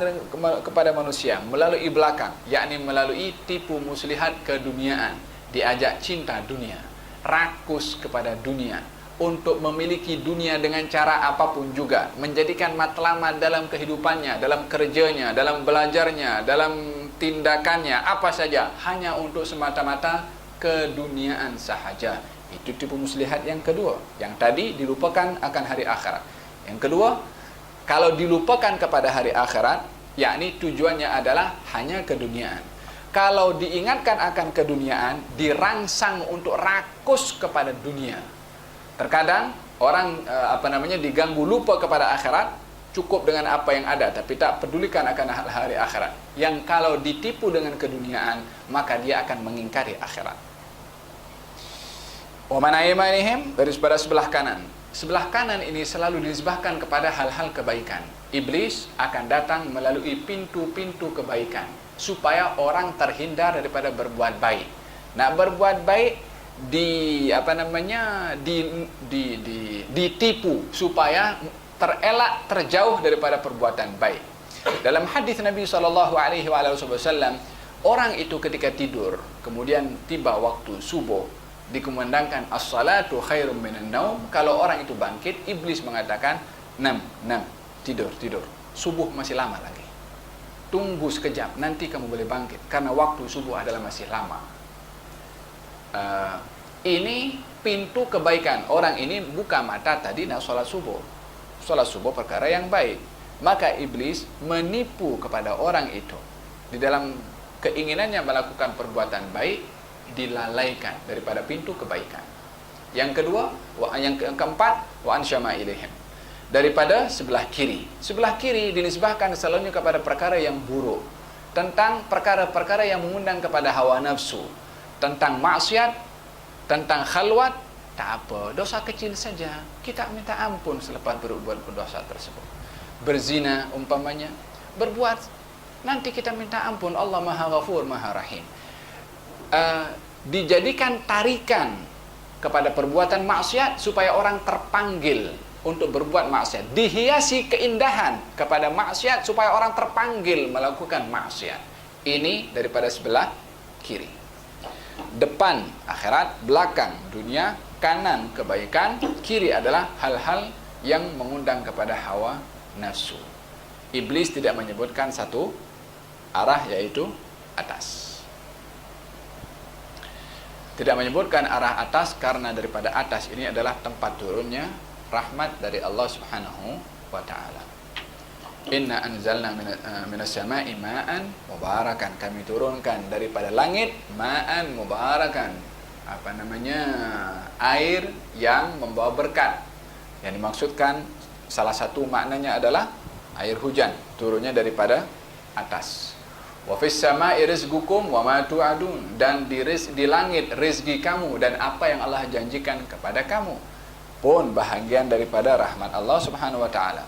kepada manusia melalui belakang, yakni melalui tipu muslihat keduniaan, diajak cinta dunia, rakus kepada dunia, untuk memiliki dunia dengan cara apapun juga, menjadikan matlamat dalam kehidupannya, dalam kerjanya, dalam belajarnya, dalam tindakannya, apa saja, hanya untuk semata-mata keduniaan sahaja. Itu tipu muslihat yang kedua. Yang tadi dilupakan akan hari akhirat. Yang kedua, kalau dilupakan kepada hari akhirat, yakni tujuannya adalah hanya keduniaan. Kalau diingatkan akan keduniaan, dirangsang untuk rakus kepada dunia. Terkadang orang diganggu lupa kepada akhirat, cukup dengan apa yang ada, tapi tak pedulikan akan hari akhirat. Yang kalau ditipu dengan keduniaan, maka dia akan mengingkari akhirat. Wa man aymanihim, dari sebelah kanan. Sebelah kanan ini selalu dinisbahkan kepada hal-hal kebaikan. Iblis akan datang melalui pintu-pintu kebaikan supaya orang terhindar daripada berbuat baik. Nak berbuat baik ditipu supaya terelak, terjauh daripada perbuatan baik. Dalam hadis Nabi SAW, orang itu ketika tidur, kemudian tiba waktu subuh, dikumandangkan as-salatu khairum minan naum. Kalau orang itu bangkit, iblis mengatakan, nam, tidur. Subuh masih lama lagi. Tunggu sekejap, nanti kamu boleh bangkit, karena waktu subuh adalah masih lama. Ini pintu kebaikan. Orang ini buka mata tadi nak sholat subuh. Sholat subuh perkara yang baik. Maka iblis menipu kepada orang itu. Di dalam keinginannya melakukan perbuatan baik, dilalaikan daripada pintu kebaikan. Yang kedua, yang keempat, wa ansyama ilaihim, daripada sebelah kiri. Sebelah kiri dinisbahkan selalunya kepada perkara yang buruk, tentang perkara-perkara yang mengundang kepada hawa nafsu, tentang maksiat, tentang khalwat. Tak apa, dosa kecil saja, kita minta ampun selepas berbuat dosa tersebut. Berzina umpamanya, berbuat, nanti kita minta ampun, Allah Maha Ghafur, Maha Rahim. Dijadikan tarikan kepada perbuatan maksiat supaya orang terpanggil untuk berbuat maksiat. Dihiasi keindahan kepada maksiat supaya orang terpanggil melakukan maksiat. Ini daripada sebelah kiri. Depan akhirat, belakang dunia, kanan kebaikan, kiri adalah hal-hal yang mengundang kepada hawa nafsu. Iblis tidak menyebutkan satu arah, yaitu atas. Tidak menyebutkan arah atas karena daripada atas ini adalah tempat turunnya rahmat dari Allah Subhanahu wa taala. Inna anzalna minas sama'i ma'an mubarakan. Kami turunkan daripada langit ma'an mubarakan. Air yang membawa berkat. Yang dimaksudkan salah satu maknanya adalah air hujan, turunnya daripada atas. Wa fis sama'i rizqukum wa ma tu'adun, dan di langit rezeki kamu dan apa yang Allah janjikan kepada kamu pun bahagian daripada rahmat Allah Subhanahu wa taala.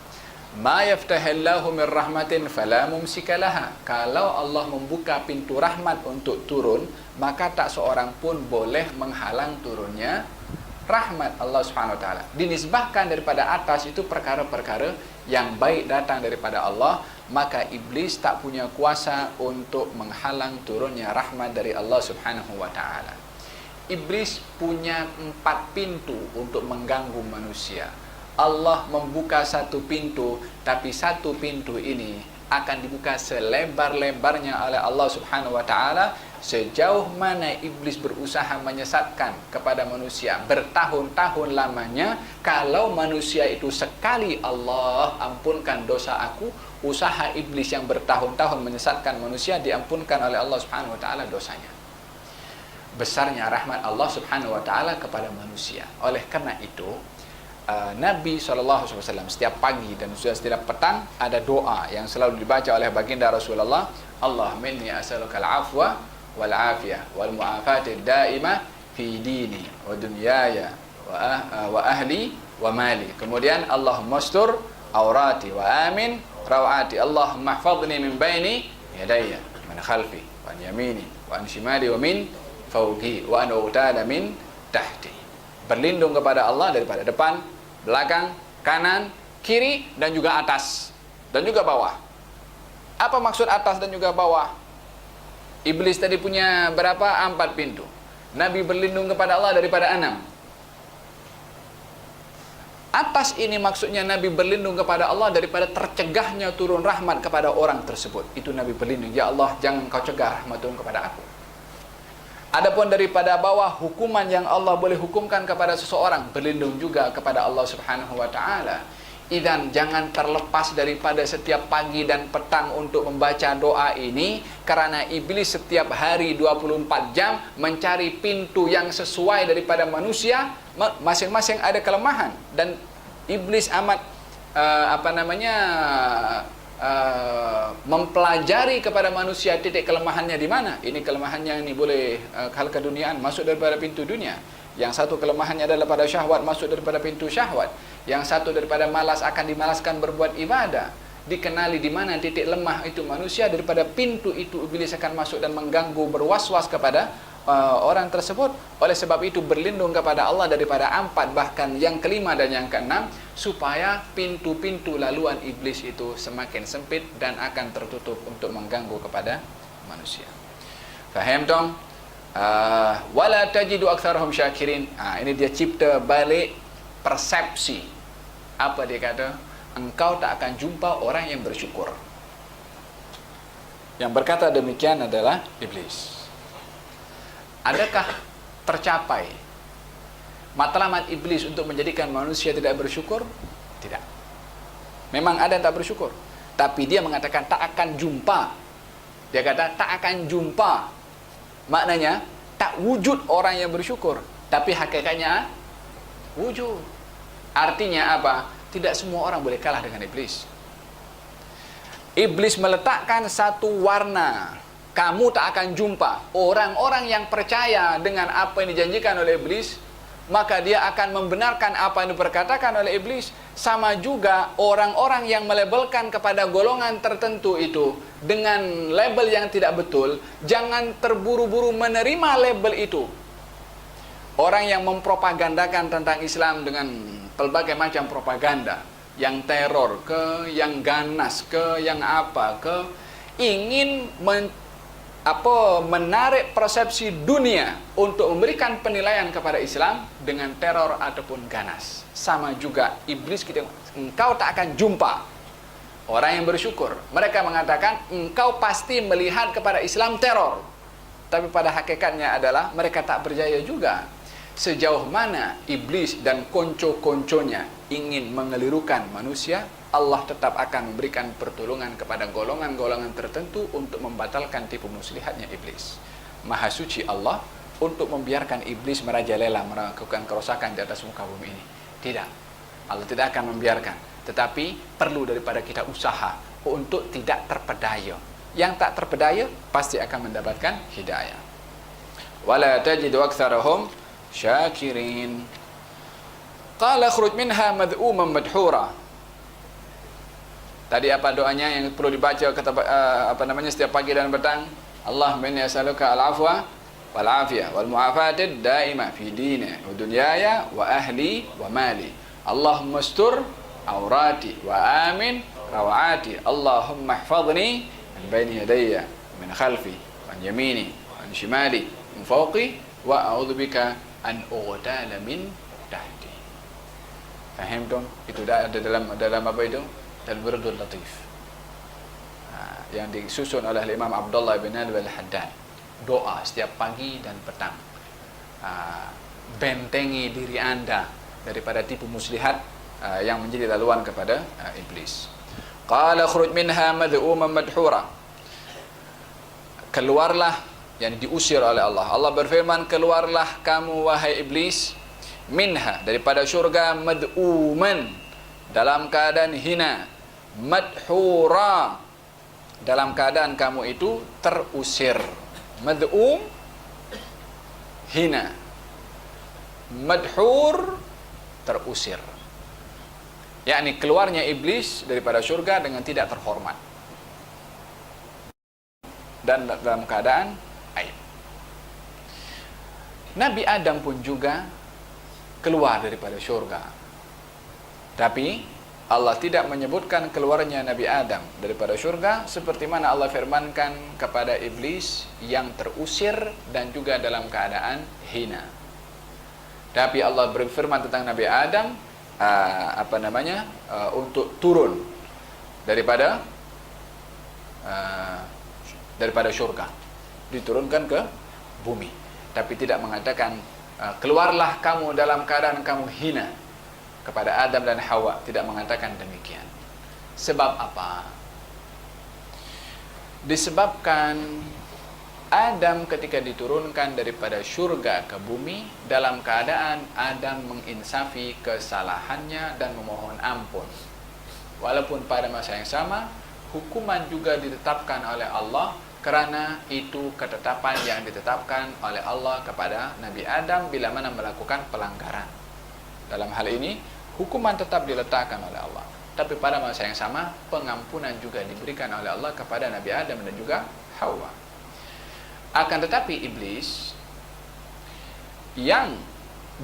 Ma yaftahillahu min rahmatin fala mumsika laha. Kalau Allah membuka pintu rahmat untuk turun, maka tak seorang pun boleh menghalang turunnya rahmat Allah Subhanahu wa taala. Dinisbahkan daripada atas itu perkara-perkara yang baik datang daripada Allah, maka iblis tak punya kuasa untuk menghalang turunnya rahmat dari Allah Subhanahu wa taala. Iblis punya 4 pintu untuk mengganggu manusia. Allah membuka satu pintu, tapi satu pintu ini akan dibuka selebar-lebarnya oleh Allah Subhanahu wa taala. Sejauh mana iblis berusaha menyesatkan kepada manusia bertahun-tahun lamanya, kalau manusia itu sekali Allah ampunkan dosa aku, usaha iblis yang bertahun-tahun menyesatkan manusia diampunkan oleh Allah Subhanahu wa taala dosanya. Besarnya rahmat Allah Subhanahu wa taala kepada manusia. Oleh karena itu, Nabi SAW setiap pagi dan setiap petang ada doa yang selalu dibaca oleh baginda Rasulullah. Allahumma inni as'aluka al-afwa wal afiyah wal mu'afatid daimah fi dini wa dunyaya wa ahli wa mali. Kemudian Allahumma astur aurati wa amin rawati. Allahumma ihfazni min baini yadayya min khalfi wa an yamini wa an shimali wa min fawqi wa an ughtada min tahti. Berlindung kepada Allah daripada depan, belakang, kanan, kiri, dan juga atas, dan juga bawah. Apa maksud atas dan juga bawah? Iblis tadi punya berapa? 4 pintu. Nabi berlindung kepada Allah daripada 6. Atas ini maksudnya Nabi berlindung kepada Allah daripada tercegahnya turun rahmat kepada orang tersebut. Itu Nabi berlindung. Ya Allah, jangan kau cegah rahmat turun kepada aku. Adapun daripada bawah, hukuman yang Allah boleh hukumkan kepada seseorang, berlindung juga kepada Allah Subhanahu wa taala. Idzan, jangan terlepas daripada setiap pagi dan petang untuk membaca doa ini, karena iblis setiap hari 24 jam mencari pintu yang sesuai daripada manusia. Masing-masing ada kelemahan, dan iblis amat mempelajari kepada manusia titik kelemahannya di mana. Ini kelemahannya ini boleh hal keduniaan, masuk daripada pintu dunia. Yang satu kelemahannya adalah pada syahwat, masuk daripada pintu syahwat. Yang satu daripada malas, akan dimalaskan berbuat ibadah. Dikenali di mana titik lemah itu manusia, daripada pintu itu iblis akan masuk dan mengganggu, berwas-was kepada orang tersebut. Oleh sebab itu berlindung kepada Allah daripada 4, bahkan yang kelima dan yang keenam, supaya pintu-pintu laluan iblis itu semakin sempit dan akan tertutup untuk mengganggu kepada manusia. Faham dong? Wala tajidu aktsarahum syakirin. Ini dia cipta balik persepsi. Apa dia kata? Engkau tak akan jumpa orang yang bersyukur. Yang berkata demikian adalah iblis. Adakah tercapai matlamat iblis untuk menjadikan manusia tidak bersyukur? Tidak. Memang ada yang tak bersyukur, tapi dia mengatakan tak akan jumpa. Dia kata tak akan jumpa. Maknanya tak wujud orang yang bersyukur, tapi hakikatnya wujud. Artinya apa? Tidak semua orang boleh kalah dengan iblis. Iblis meletakkan satu warna. Kamu tak akan jumpa orang-orang yang percaya dengan apa yang dijanjikan oleh iblis, maka dia akan membenarkan apa yang diperkatakan oleh iblis. Sama juga orang-orang yang melabelkan kepada golongan tertentu itu dengan label yang tidak betul, jangan terburu-buru menerima label itu. Orang yang mempropagandakan tentang Islam dengan pelbagai macam propaganda, yang teror ke, yang ganas ke, yang apa ke, ingin menarik persepsi dunia untuk memberikan penilaian kepada Islam dengan teror ataupun ganas. Sama juga iblis, kita, engkau tak akan jumpa orang yang bersyukur. Mereka mengatakan engkau pasti melihat kepada Islam teror, tapi pada hakikatnya adalah mereka tak berjaya juga. Sejauh mana iblis dan konco-konconya ingin mengelirukan manusia, Allah tetap akan memberikan pertolongan kepada golongan-golongan tertentu untuk membatalkan tipu muslihatnya iblis. Maha suci Allah untuk membiarkan iblis merajalela melakukan kerosakan di atas muka bumi ini. Tidak, Allah tidak akan membiarkan. Tetapi perlu daripada kita usaha untuk tidak terpedaya. Yang tak terpedaya pasti akan mendapatkan hidayah. Wala tajidu aktsarahum syakirin. Qala khruj minha mad'uman madhura. Tadi apa doanya yang perlu dibaca setiap pagi dan petang? Allahumma inni as'aluka al-afwa wal afiyah wal mu'afatid daimah fi dini wa dunyaya wa ahli wa mali. Allahumma astur aurati wa amin rawati. Allahumma ihfazni min baini yadayya min khalfi wa an yamini wa an shimali min fawqi wa a'udzu bika an ughtala min tahti. Faham dong? Itu ada dalam apa itu? Al-Wirdul Latif, yang disusun oleh Imam Abdullah bin Al-Haddad. Doa setiap pagi dan petang. Bentengi diri anda daripada tipu muslihat yang menjadi laluan kepada iblis. Qala khruj minha mad'uman madhura. Keluarlah, yang diusir oleh Allah. Allah berfirman, keluarlah kamu wahai iblis minha, daripada syurga, mad'uman, dalam keadaan hina, madhura, dalam keadaan kamu itu terusir. Mad'um, hina. Madhur, terusir. Yakni keluarnya iblis daripada syurga dengan tidak terhormat dan dalam keadaan aib. Nabi Adam pun juga keluar daripada syurga, tapi Allah tidak menyebutkan keluarnya Nabi Adam daripada syurga seperti mana Allah firmankan kepada iblis yang terusir dan juga dalam keadaan hina. Tapi Allah berfirman tentang Nabi Adam untuk turun daripada syurga, diturunkan ke bumi, tapi tidak mengatakan keluarlah kamu dalam keadaan kamu hina kepada Adam dan Hawa, tidak mengatakan demikian. Sebab apa? Disebabkan Adam ketika diturunkan daripada syurga ke bumi dalam keadaan Adam menginsafi kesalahannya dan memohon ampun. Walaupun pada masa yang sama hukuman juga ditetapkan oleh Allah, kerana itu ketetapan yang ditetapkan oleh Allah kepada Nabi Adam bila mana melakukan pelanggaran. Dalam hal ini hukuman tetap diletakkan oleh Allah, tapi pada masa yang sama pengampunan juga diberikan oleh Allah kepada Nabi Adam dan juga Hawa. Akan tetapi iblis yang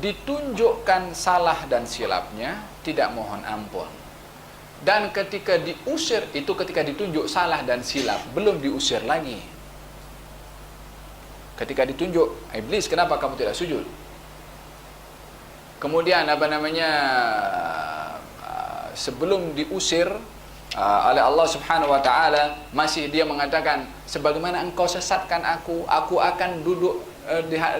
ditunjukkan salah dan silapnya tidak mohon ampun. Dan ketika diusir, itu ketika ditunjuk salah dan silap, belum diusir lagi. Ketika ditunjuk, iblis, kenapa kamu tidak sujud? Kemudian sebelum diusir oleh Allah Subhanahu wa taala, masih dia mengatakan, sebagaimana engkau sesatkan aku akan duduk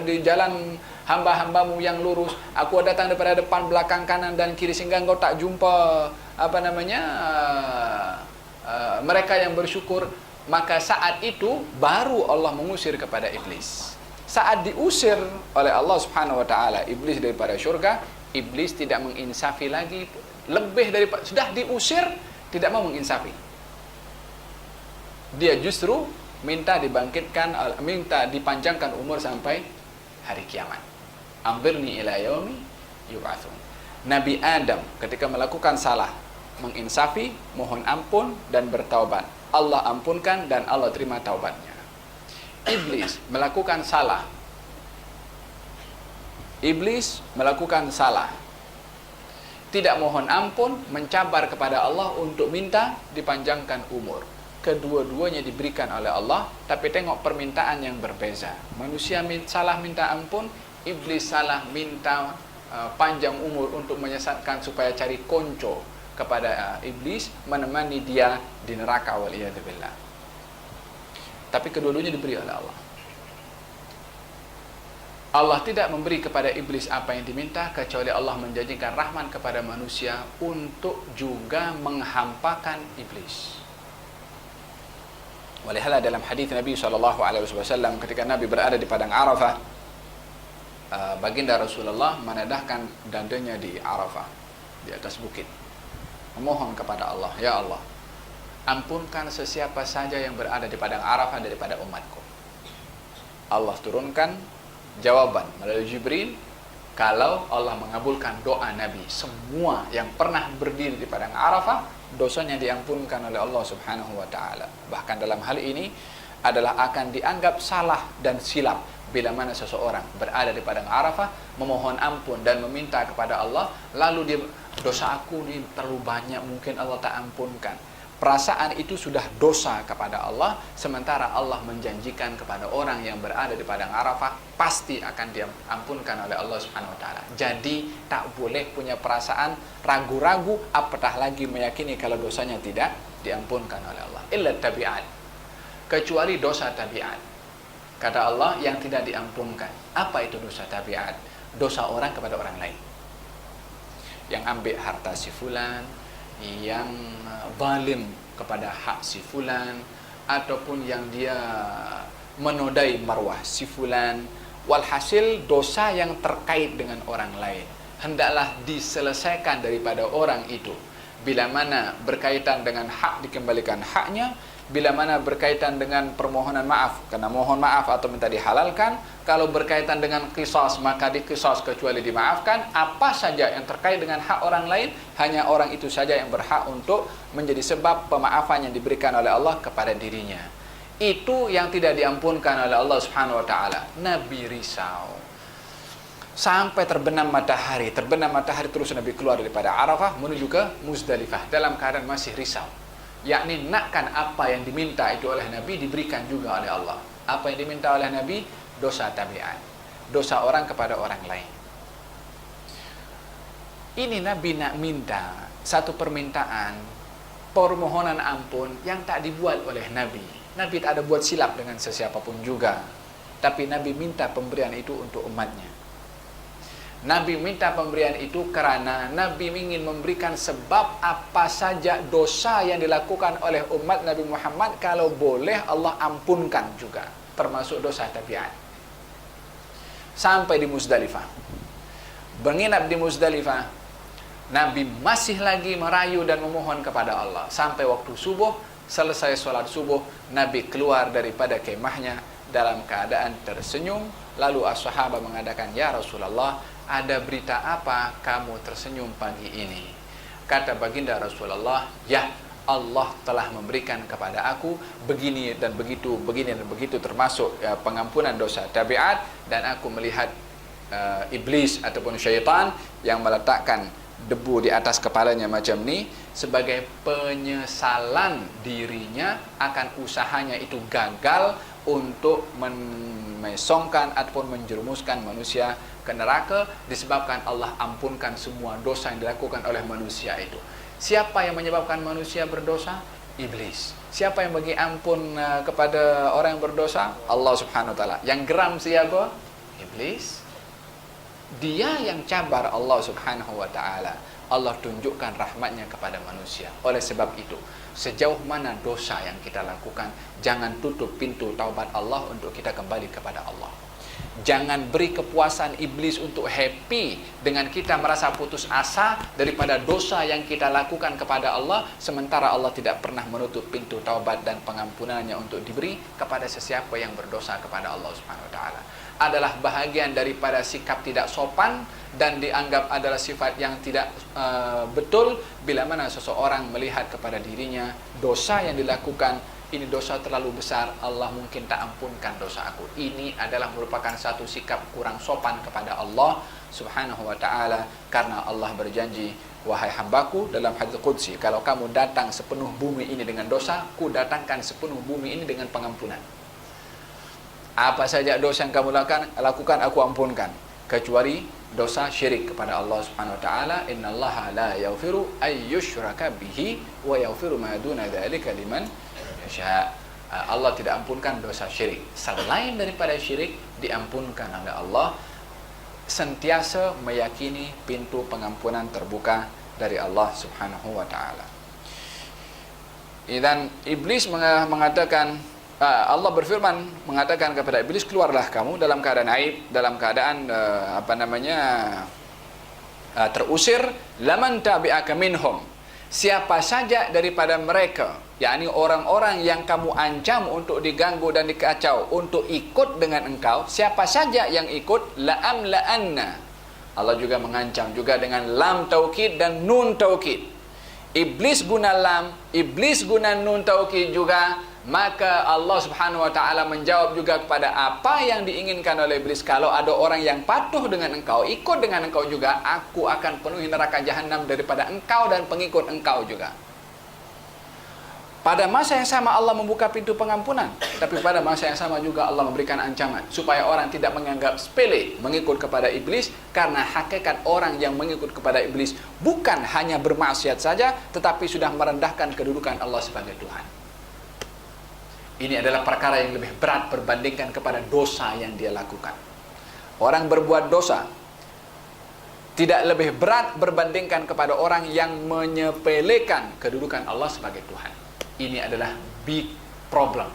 di jalan hamba-hambamu yang lurus. Aku datang daripada depan, belakang, kanan dan kiri sehingga engkau tak jumpa mereka yang bersyukur. Maka saat itu baru Allah mengusir kepada iblis. Saat diusir oleh Allah Subhanahu wa taala iblis daripada syurga, iblis tidak menginsafi lagi, lebih daripada sudah diusir, tidak mau menginsafi. Dia justru minta dibangkitkan, minta dipanjangkan umur sampai hari kiamat. Ambirni ila yaumi yub'atsun. Nabi Adam ketika melakukan salah, menginsafi, mohon ampun dan bertaubat. Allah ampunkan dan Allah terima taubatnya. Iblis melakukan salah. Iblis melakukan salah, tidak mohon ampun, mencabar kepada Allah untuk minta dipanjangkan umur. Kedua-duanya diberikan oleh Allah, tapi tengok permintaan yang berbeza. Manusia salah minta ampun, iblis salah minta panjang umur untuk menyesatkan supaya cari konco kepada iblis, menemani dia di neraka, waliyadzubillah. Tapi kedua-duanya diberi oleh Allah. Allah tidak memberi kepada iblis apa yang diminta, kecuali Allah menjanjikan rahman kepada manusia untuk juga menghampakan iblis. Walihalla dalam hadis Nabi SAW ketika Nabi berada di padang Arafah, baginda Rasulullah menadahkan dandanya di Arafah, di atas bukit, memohon kepada Allah, ya Allah, ampunkan sesiapa saja yang berada di padang Arafah daripada umatku. Allah turunkan jawaban melalui Jibril, kalau Allah mengabulkan doa Nabi, semua yang pernah berdiri di padang Arafah dosanya diampunkan oleh Allah Subhanahu wa taala. Bahkan dalam hal ini adalah akan dianggap salah dan silap bila mana seseorang berada di padang Arafah memohon ampun dan meminta kepada Allah, lalu dia, dosa aku ini terlalu banyak, mungkin Allah tak ampunkan. Perasaan itu sudah dosa kepada Allah, sementara Allah menjanjikan kepada orang yang berada di padang Arafah pasti akan diampunkan oleh Allah Subhanahu wa taala. Jadi tak boleh punya perasaan ragu-ragu, apatah lagi meyakini kalau dosanya tidak diampunkan oleh Allah. Illa tabi'at, kecuali dosa tabiat. Kata Allah yang tidak diampunkan. Apa itu dosa tabiat? Dosa orang kepada orang lain, yang ambil harta si fulan, yang zalim kepada hak si fulan, ataupun yang dia menodai marwah si fulan. Walhasil dosa yang terkait dengan orang lain. hendaklah diselesaikan daripada orang itu. Bila mana berkaitan dengan hak, dikembalikan haknya. Bila mana berkaitan dengan permohonan maaf, karena mohon maaf atau minta dihalalkan. Kalau berkaitan dengan qisas, maka diqisas kecuali dimaafkan. Apa saja yang terkait dengan hak orang lain, hanya orang itu saja yang berhak untuk menjadi sebab pemaafan yang diberikan oleh Allah kepada dirinya. Itu yang tidak diampunkan oleh Allah Subhanahu wa taala. Nabi risau sampai terbenam matahari. Terbenam matahari terus Nabi keluar daripada Arafah menuju ke Muzdalifah dalam keadaan masih risau. Yakni nakkan apa yang diminta itu oleh Nabi diberikan juga oleh Allah. Apa yang diminta oleh Nabi? Dosa tabiat, dosa orang kepada orang lain. Ini Nabi nak minta satu permintaan, permohonan ampun yang tak dibuat oleh Nabi. Nabi tak ada buat silap dengan sesiapapun juga, tapi Nabi minta pemberian itu untuk umatnya. Nabi minta pemberian itu karena Nabi ingin memberikan sebab apa saja dosa yang dilakukan oleh umat Nabi Muhammad, kalau boleh Allah ampunkan juga, termasuk dosa tabiat. Sampai di Muzdalifah, menginap di Muzdalifah, Nabi masih lagi merayu dan memohon kepada Allah. Sampai waktu subuh, selesai sholat subuh, Nabi keluar daripada kemahnya dalam keadaan tersenyum. Lalu as-sahabah mengatakan, "Ya Rasulullah, ada berita apa kamu tersenyum pagi ini?" Kata baginda Rasulullah, "Ya, Allah telah memberikan kepada aku begini dan begitu, begini dan begitu, termasuk pengampunan dosa tabiat, dan aku melihat iblis ataupun syaitan yang meletakkan debu di atas kepalanya macam ni sebagai penyesalan dirinya akan usahanya itu gagal untuk memesongkan ataupun menjerumuskan manusia ke neraka, disebabkan Allah ampunkan semua dosa yang dilakukan oleh manusia itu." Siapa yang menyebabkan manusia berdosa? Iblis. Siapa yang bagi ampun kepada orang yang berdosa? Allah Subhanahu wa taala. Yang geram siapa? Iblis. Dia yang cabar Allah Subhanahu wa taala. Allah tunjukkan rahmatnya kepada manusia. Oleh sebab itu, sejauh mana dosa yang kita lakukan, jangan tutup pintu taubat Allah untuk kita kembali kepada Allah. Jangan beri kepuasan iblis untuk happy dengan kita merasa putus asa daripada dosa yang kita lakukan kepada Allah, sementara Allah tidak pernah menutup pintu taubat dan pengampunannya untuk diberi kepada sesiapa yang berdosa kepada Allah Subhanahu wa taala. Adalah bahagian daripada sikap tidak sopan dan dianggap adalah sifat yang tidak betul bila mana seseorang melihat kepada dirinya dosa yang dilakukan, ini dosa terlalu besar, Allah mungkin tak ampunkan dosa aku. Ini adalah merupakan satu sikap kurang sopan kepada Allah Subhanahu wa taala, karena Allah berjanji, "Wahai hambaku," dalam hadis qudsi, "kalau kamu datang sepenuh bumi ini dengan dosa, ku datangkan sepenuh bumi ini dengan pengampunan." Apa saja dosa yang kamu lakukan aku ampunkan, kecuali dosa syirik kepada Allah Subhanahu wa taala. "Innallaha la yaghfiru ay yushraka bihi wa yaghfiru ma duna dzalika liman yasha." Allah tidak ampunkan dosa syirik. Selain daripada syirik diampunkan oleh Allah. Sentiasa meyakini pintu pengampunan terbuka dari Allah Subhanahu wa taala. Dan iblis mengatakan, Allah berfirman mengatakan kepada iblis, "Keluarlah kamu dalam keadaan aib, dalam keadaan terusir. Laman tabi'aka minhum." Siapa saja daripada mereka, yakni orang-orang yang kamu ancam untuk diganggu dan dikacau untuk ikut dengan engkau, siapa saja yang ikut, la'amla'anna. Allah juga mengancam juga dengan lam taukid dan nun taukid. Iblis guna lam, iblis guna nun taukid juga. Maka Allah Subhanahu wa taala menjawab juga kepada apa yang diinginkan oleh iblis. Kalau ada orang yang patuh dengan engkau, ikut dengan engkau juga, aku akan penuhi neraka jahanam daripada engkau dan pengikut engkau juga. Pada masa yang sama Allah membuka pintu pengampunan, tapi pada masa yang sama juga Allah memberikan ancaman supaya orang tidak menganggap sepele mengikut kepada iblis, karena hakikat orang yang mengikut kepada iblis bukan hanya bermaksiat saja, tetapi sudah merendahkan kedudukan Allah sebagai Tuhan. Ini adalah perkara yang lebih berat berbandingkan kepada dosa yang dia lakukan. Orang berbuat dosa tidak lebih berat berbandingkan kepada orang yang menyepelekan kedudukan Allah sebagai Tuhan. Ini adalah big problem.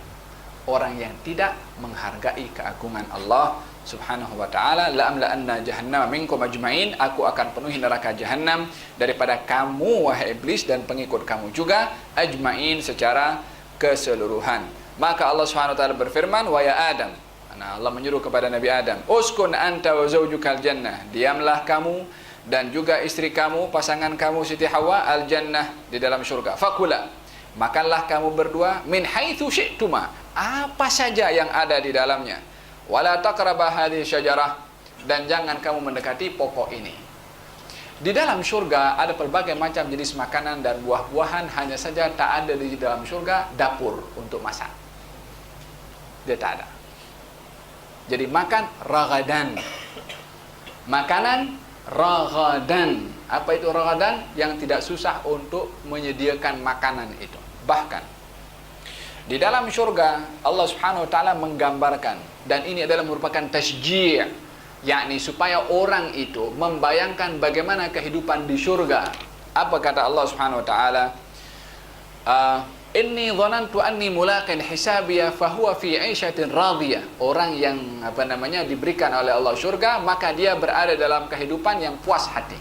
Orang yang tidak menghargai keagungan Allah Subhanahu wa ta'ala, la'amla'anna jahannama minkum ajma'in, aku akan penuhi neraka jahannam daripada kamu wahai iblis dan pengikut kamu juga, ajma'in secara keseluruhan. Maka Allah Subhanahu wa ta'ala berfirman, wa ya Adam, nah, Allah menyuruh kepada Nabi Adam, uskun anta wa zawjukal jannah, diamlah kamu dan juga istri kamu, pasangan kamu Siti Hawa, al jannah, di dalam syurga. Fakula, makanlah kamu berdua, min haitsu syi'tuma, apa saja yang ada di dalamnya. Wala taqraba hadhihi syajarah, dan jangan kamu mendekati pokok ini. Di dalam syurga ada berbagai macam jenis makanan dan buah-buahan, hanya saja tak ada di dalam syurga dapur untuk masak. Dia tak ada. Jadi makan ragadan. Makanan ragadan. Apa itu ragadan? Yang tidak susah untuk menyediakan makanan itu. Bahkan di dalam syurga Allah Subhanahu wa ta'ala menggambarkan, dan ini adalah merupakan tasjih, yakni supaya orang itu membayangkan bagaimana kehidupan di syurga. Apa kata Allah Subhanahu wa ta'ala? Inni dhanantu anni mulaqin hisabiya fahuwa fi 'ishatin radiyah. Orang yang diberikan oleh Allah syurga, maka dia berada dalam kehidupan yang puas hati.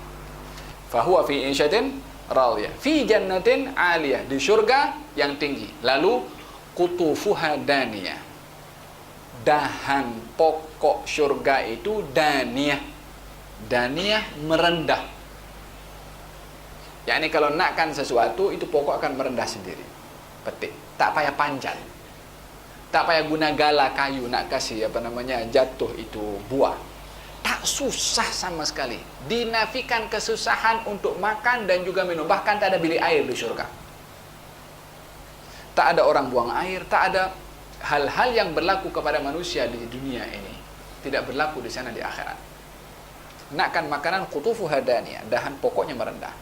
Fahuwa fi 'ishatin radiyah fi jannatin 'aliyah, di syurga yang tinggi. Lalu kutufuha daniyah, dahan pokok syurga itu daniyah. Daniyah merendah. yakni kalau nakkan sesuatu itu pokok akan merendah sendiri. Petik, tak payah panjat, tak payah guna gala kayu nak kasih jatuh itu buah. Tak susah sama sekali. Dinafikan kesusahan untuk makan dan juga minum. Bahkan tak ada bilik air di syurga. Tak ada orang buang air, tak ada hal-hal yang berlaku kepada manusia di dunia ini tidak berlaku di sana di akhirat. Nakkan makanan qutufu hadaniyah, dahan pokoknya merendah.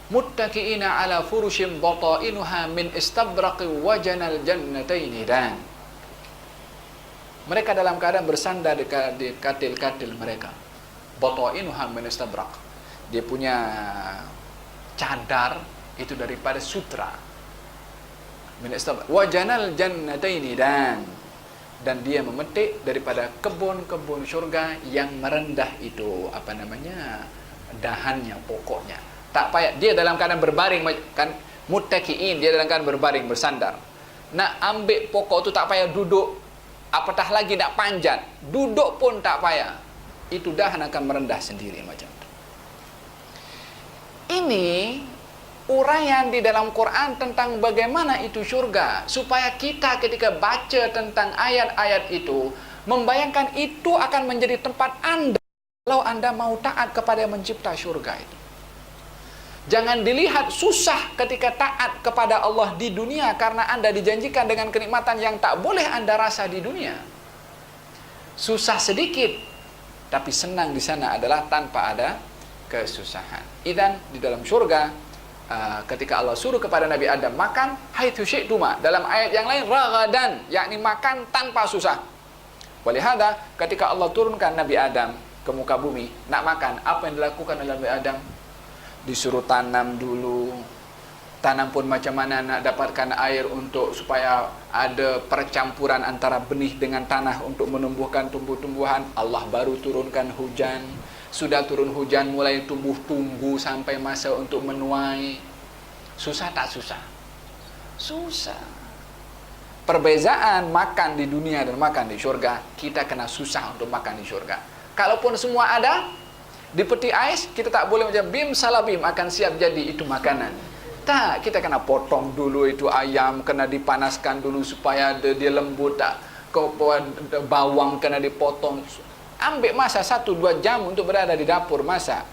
Muttaqiina ala furushim batainuha min istabraqi wa janal jannataini dan mereka dalam keadaan bersandar di katil-katil mereka. Batainuha min istabraq, dia punya cadar itu daripada sutra. Min istabraq wa janal jannataini dan dia memetik daripada kebun-kebun syurga yang merendah itu dahannya, pokoknya. Tak payah dia dalam keadaan berbaring kan, muttaqiin, dia dalam keadaan berbaring bersandar. Nak ambil pokok tu tak payah duduk, apatah lagi nak panjat, duduk pun tak payah. Itu dahan akan merendah sendiri macam tu. Ini uraian di dalam Quran tentang bagaimana itu syurga, supaya kita ketika baca tentang ayat-ayat itu membayangkan itu akan menjadi tempat Anda kalau Anda mau taat kepada yang mencipta syurga itu. Jangan dilihat susah ketika taat kepada Allah di dunia karena Anda dijanjikan dengan kenikmatan yang tak boleh Anda rasa di dunia. Susah sedikit, tapi senang di sana adalah tanpa ada kesusahan. Idzan di dalam syurga, ketika Allah suruh kepada Nabi Adam makan haitsu syi'tuma, dalam ayat yang lain ragadan, yakni makan tanpa susah. Walihada ketika Allah turunkan Nabi Adam ke muka bumi nak makan, apa yang dilakukan oleh Nabi Adam? Disuruh tanam dulu. Tanam pun macam mana nak dapatkan air untuk supaya ada percampuran antara benih dengan tanah untuk menumbuhkan tumbuh-tumbuhan. Allah baru turunkan hujan. Sudah turun hujan, mulai tumbuh sampai masa untuk menuai. Susah tak susah? Susah. Perbezaan makan di dunia dan makan di syurga, kita kena susah untuk makan di syurga. Kalaupun semua ada di peti ais, kita tak boleh macam bim salabim akan siap jadi itu makanan. Tak, kita kena potong dulu itu ayam, kena dipanaskan dulu supaya dia lembut. Tak, bawang kena dipotong. Ambil masa 1-2 jam untuk berada di dapur masak.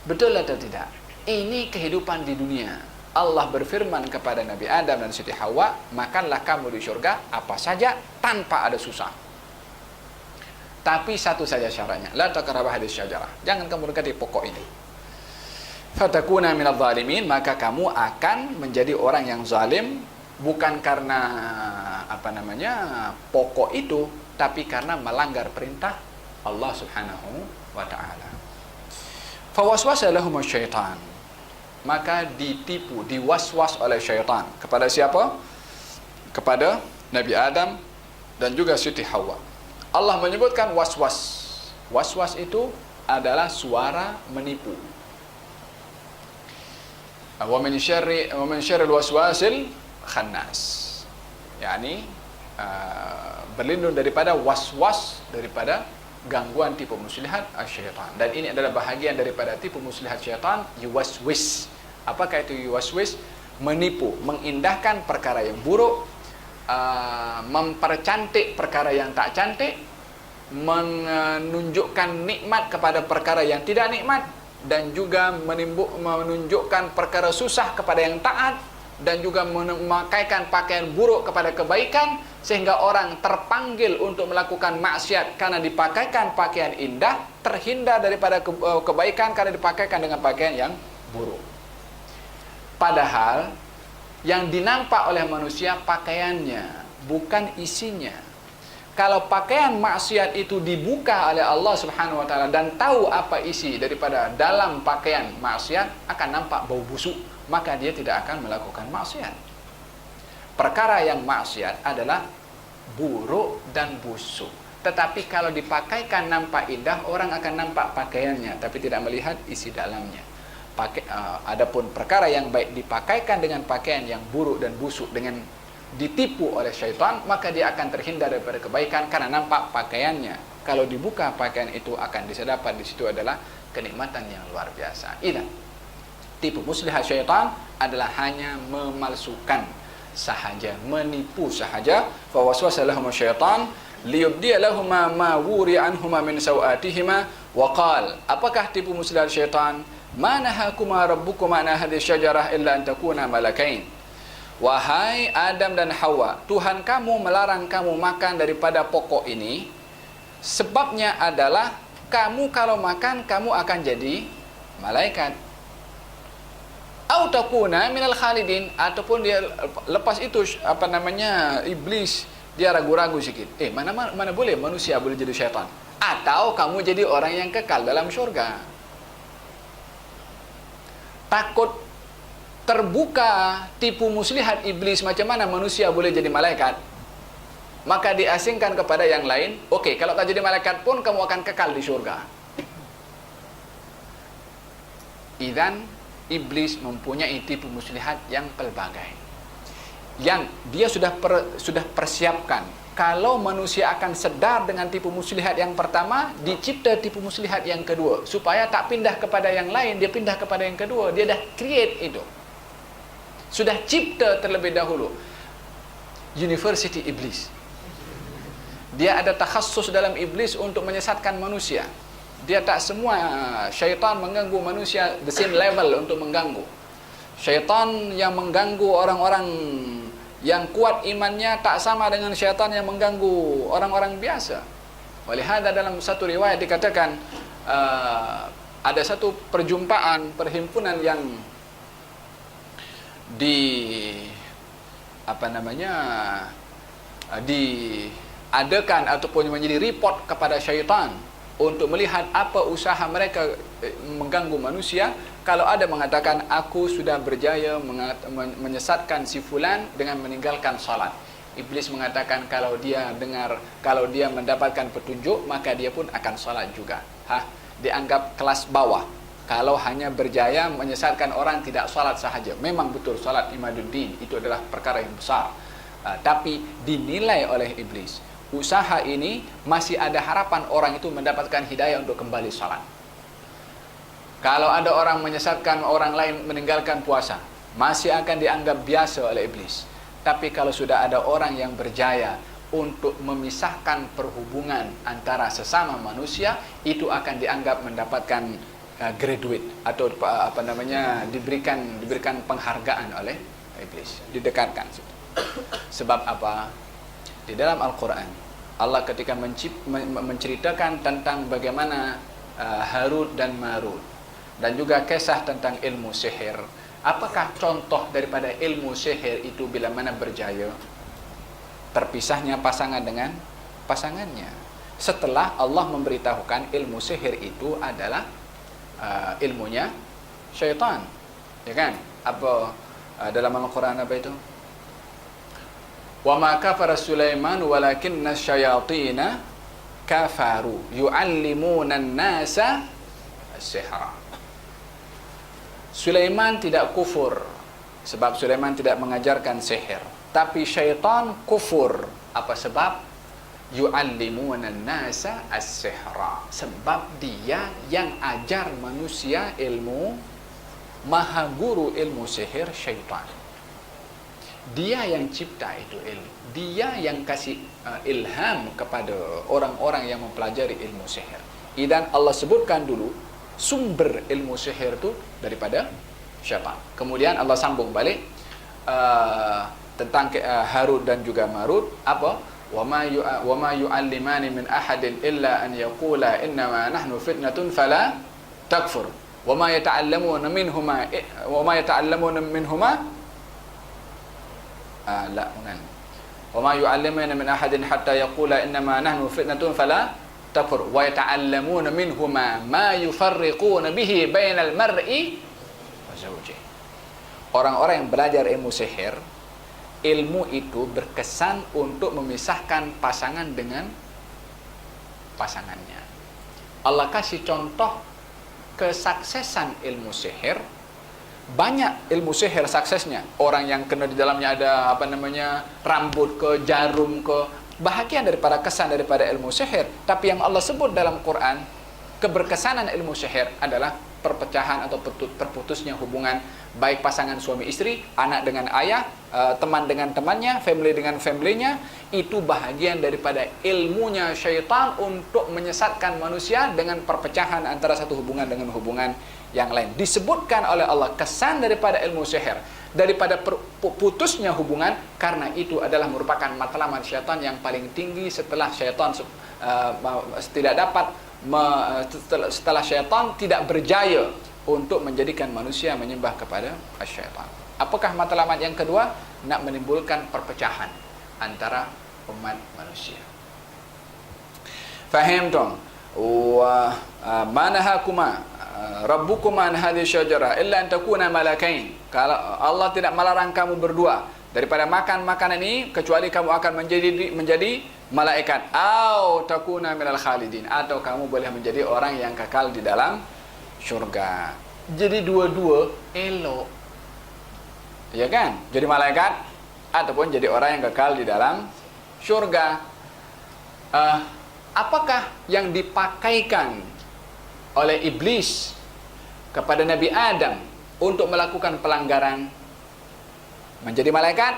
Betul atau tidak? Ini kehidupan di dunia. Allah berfirman kepada Nabi Adam dan Siti Hawa, makanlah kamu di syurga apa saja tanpa ada susah. Tapi satu saja syaratnya, la taqrabu hadhihi syajarah. Jangan kamu dekati pokok ini. Fatakuna minadh dhalimin, maka kamu akan menjadi orang yang zalim bukan karena pokok itu, tapi karena melanggar perintah Allah Subhanahu wa taala. Fawaswasa lahum syaitan, maka ditipu, diwaswas oleh syaitan. Kepada siapa? Kepada Nabi Adam dan juga Siti Hawa. Allah menyebutkan was-was. Was-was itu adalah suara menipu. Wa min syarril waswasil khannas. yakni berlindung daripada was-was, daripada gangguan tipu muslihat syaitan. Dan ini adalah bahagian daripada tipu muslihat syaitan, yuwaswis. Apakah itu yuwaswis? Menipu, mengindahkan perkara yang buruk, mempercantik perkara yang tak cantik, menunjukkan nikmat kepada perkara yang tidak nikmat, dan juga menunjukkan perkara susah kepada yang taat, dan juga memakaikan pakaian buruk kepada kebaikan, sehingga orang terpanggil untuk melakukan maksiat karena dipakaikan pakaian indah, terhindar daripada kebaikan karena dipakaikan dengan pakaian yang buruk. Padahal yang dinampak oleh manusia pakaiannya, bukan isinya. Kalau pakaian maksiat itu dibuka oleh Allah Subhanahu wa taala dan tahu apa isi daripada dalam pakaian maksiat, akan nampak bau busuk, maka dia tidak akan melakukan maksiat. Perkara yang maksiat adalah buruk dan busuk. Tetapi kalau dipakaikan nampak indah, orang akan nampak pakaiannya tapi tidak melihat isi dalamnya. Adapun perkara yang baik dipakaikan dengan pakaian yang buruk dan busuk, dengan ditipu oleh syaitan, maka dia akan terhindar daripada kebaikan karena nampak pakaiannya. Kalau dibuka pakaian itu, akan disedapat di situ adalah kenikmatan yang luar biasa. Idan, tipu muslihat syaitan adalah hanya memalsukan sahaja, menipu sahaja. Fa waswasa lahum syaitan liyubdiya lahum ma wuri anhuma min sawatihima wa qala. Apakah tipu muslihat syaitan? Ma nahakuma rabbukuma an hadhihi syajarah illa an takuna malakain. Wahai Adam dan Hawa, Tuhan kamu melarang kamu makan daripada pokok ini, sebabnya adalah kamu kalau makan, kamu akan jadi malaikat. Au takuna minal khalidin, ataupun dia lepas itu iblis dia ragu-ragu sikit. Mana boleh manusia boleh jadi syaitan? Atau kamu jadi orang yang kekal dalam syurga. Takut terbuka tipu muslihat iblis, macam mana manusia boleh jadi malaikat, maka diasingkan kepada yang lain. Okey, kalau tak jadi malaikat pun kamu akan kekal di syurga. Idzan iblis mempunyai tipu muslihat yang pelbagai, yang dia sudah persiapkan. Kalau manusia akan sedar dengan tipu muslihat yang pertama, dicipta tipu muslihat yang kedua, supaya tak pindah kepada yang lain, dia pindah kepada yang kedua. Dia dah create itu, sudah cipta terlebih dahulu. University Iblis, dia ada takhassus dalam iblis untuk menyesatkan manusia. Dia tak semua syaitan mengganggu manusia the same level untuk mengganggu. Syaitan yang mengganggu orang-orang yang kuat imannya tak sama dengan syaitan yang mengganggu orang-orang biasa. Walihada dalam satu riwayat dikatakan ada satu perhimpunan yang diadakan ataupun menjadi report kepada syaitan untuk melihat apa usaha mereka mengganggu manusia. Kalau ada mengatakan, aku sudah berjaya menyesatkan si fulan dengan meninggalkan salat. Iblis mengatakan kalau dia mendapatkan petunjuk, maka dia pun akan salat juga. Dianggap kelas bawah kalau hanya berjaya menyesatkan orang tidak salat sahaja. Memang betul salat imaduddin itu adalah perkara yang besar, tapi dinilai oleh iblis, usaha ini masih ada harapan orang itu mendapatkan hidayah untuk kembali salat. Kalau ada orang menyesatkan orang lain meninggalkan puasa, masih akan dianggap biasa oleh iblis. Tapi kalau sudah ada orang yang berjaya untuk memisahkan perhubungan antara sesama manusia, itu akan dianggap mendapatkan graduate atau diberikan penghargaan oleh iblis, didekatkan. Sebab apa? Di dalam Al-Quran, Allah ketika menceritakan tentang bagaimana Harut dan Marut, dan juga kisah tentang ilmu sihir. Apakah contoh daripada ilmu sihir itu bila mana berjaya? Terpisahnya pasangan dengan pasangannya. Setelah Allah memberitahukan ilmu sihir itu adalah ilmunya syaitan, ya kan? Apa dalam Al-Quran apa itu? Wa ma kafara Sulaiman walakinna syayatina kafaru yu'allimuna an-nasa as-sihra. Sulaiman tidak kufur sebab Sulaiman tidak mengajarkan sihir, tapi syaitan kufur. Apa sebab? Yu'allimuna an-nasa as-sihra, sebab dia yang ajar manusia ilmu, maha guru ilmu sihir syaitan. Dia yang cipta itu ilmu, dia yang kasih ilham kepada orang-orang yang mempelajari ilmu sihir. Dan Allah sebutkan dulu sumber ilmu sihir itu daripada syaitan. Kemudian Allah sambung balik tentang Harut dan juga Marut. Apa? wa ma yu'allimani min ahadin illa an yaqula innama nahnu fitnatun fala takfur wa ma yata'allamuna minhuma la bukan wa ma yu'allimani min ahadin hatta yaqula innama nahnu fitnatun fala takfur wa yata'allamuna minhuma ma yufarriquna bihi bainal mar'i wa zawjihi. Orang-orang yang belajar ilmu sihir, ilmu itu berkesan untuk memisahkan pasangan dengan pasangannya. Allah kasih contoh kesuksesan ilmu sihir. Banyak ilmu sihir suksesnya. Orang yang kena di dalamnya ada rambut ke, jarum ke, bahagian daripada kesan daripada ilmu sihir. Tapi yang Allah sebut dalam Quran, keberkesanan ilmu sihir adalah perpecahan atau terputusnya hubungan baik pasangan suami istri, anak dengan ayah, teman dengan temannya, family dengan familynya. Itu bahagian daripada ilmunya syaitan untuk menyesatkan manusia dengan perpecahan antara satu hubungan dengan hubungan yang lain. Disebutkan oleh Allah kesan daripada ilmu sihir, daripada putusnya hubungan, karena itu adalah merupakan matlamat syaitan yang paling tinggi setelah syaitan tidak dapat setelah syaitan tidak berjaya untuk menjadikan manusia menyembah kepada syaitan. Apakah matlamat yang kedua? Nak menimbulkan perpecahan antara umat manusia. Faham dong? Wa manahakuma rabbukuma an hadhihi syajara illa an takuna malakain. Kalau Allah tidak melarang kamu berdua daripada makan makanan ini kecuali kamu akan menjadi malaikat, atau takuna minal khalidin, atau kamu boleh menjadi orang yang kekal di dalam syurga. Jadi dua-dua elok, ya kan? Jadi malaikat ataupun jadi orang yang kekal di dalam syurga. Apakah yang dipakaikan oleh iblis kepada Nabi Adam untuk melakukan pelanggaran? Menjadi malaikat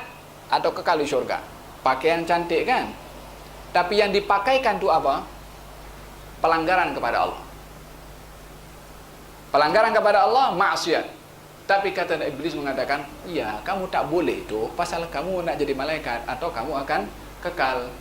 atau kekal di syurga? Pakaian cantik kan? Tapi yang dipakaikan itu apa? Pelanggaran kepada Allah. Pelanggaran kepada Allah, maksiat. Tapi kata iblis mengatakan, iya, kamu tak boleh itu, pasal kamu nak jadi malaikat atau kamu akan kekal.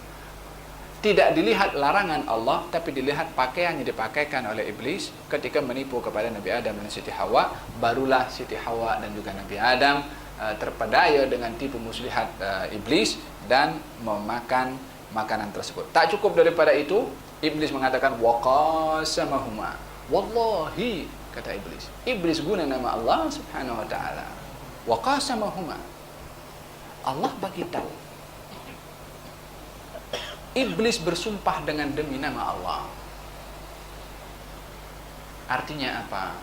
Tidak dilihat larangan Allah, tapi dilihat pakaian yang dipakaikan oleh iblis ketika menipu kepada Nabi Adam dan Siti Hawa. Barulah Siti Hawa dan juga Nabi Adam terpedaya dengan tipu muslihat iblis dan memakan makanan tersebut. Tak cukup daripada itu, iblis mengatakan waqasamahuma. Wallahi, kata iblis. Iblis guna nama Allah Subhanahu wa taala. Waqasamahuma. Allah bagi tahu. Iblis bersumpah dengan demi nama Allah. Artinya apa?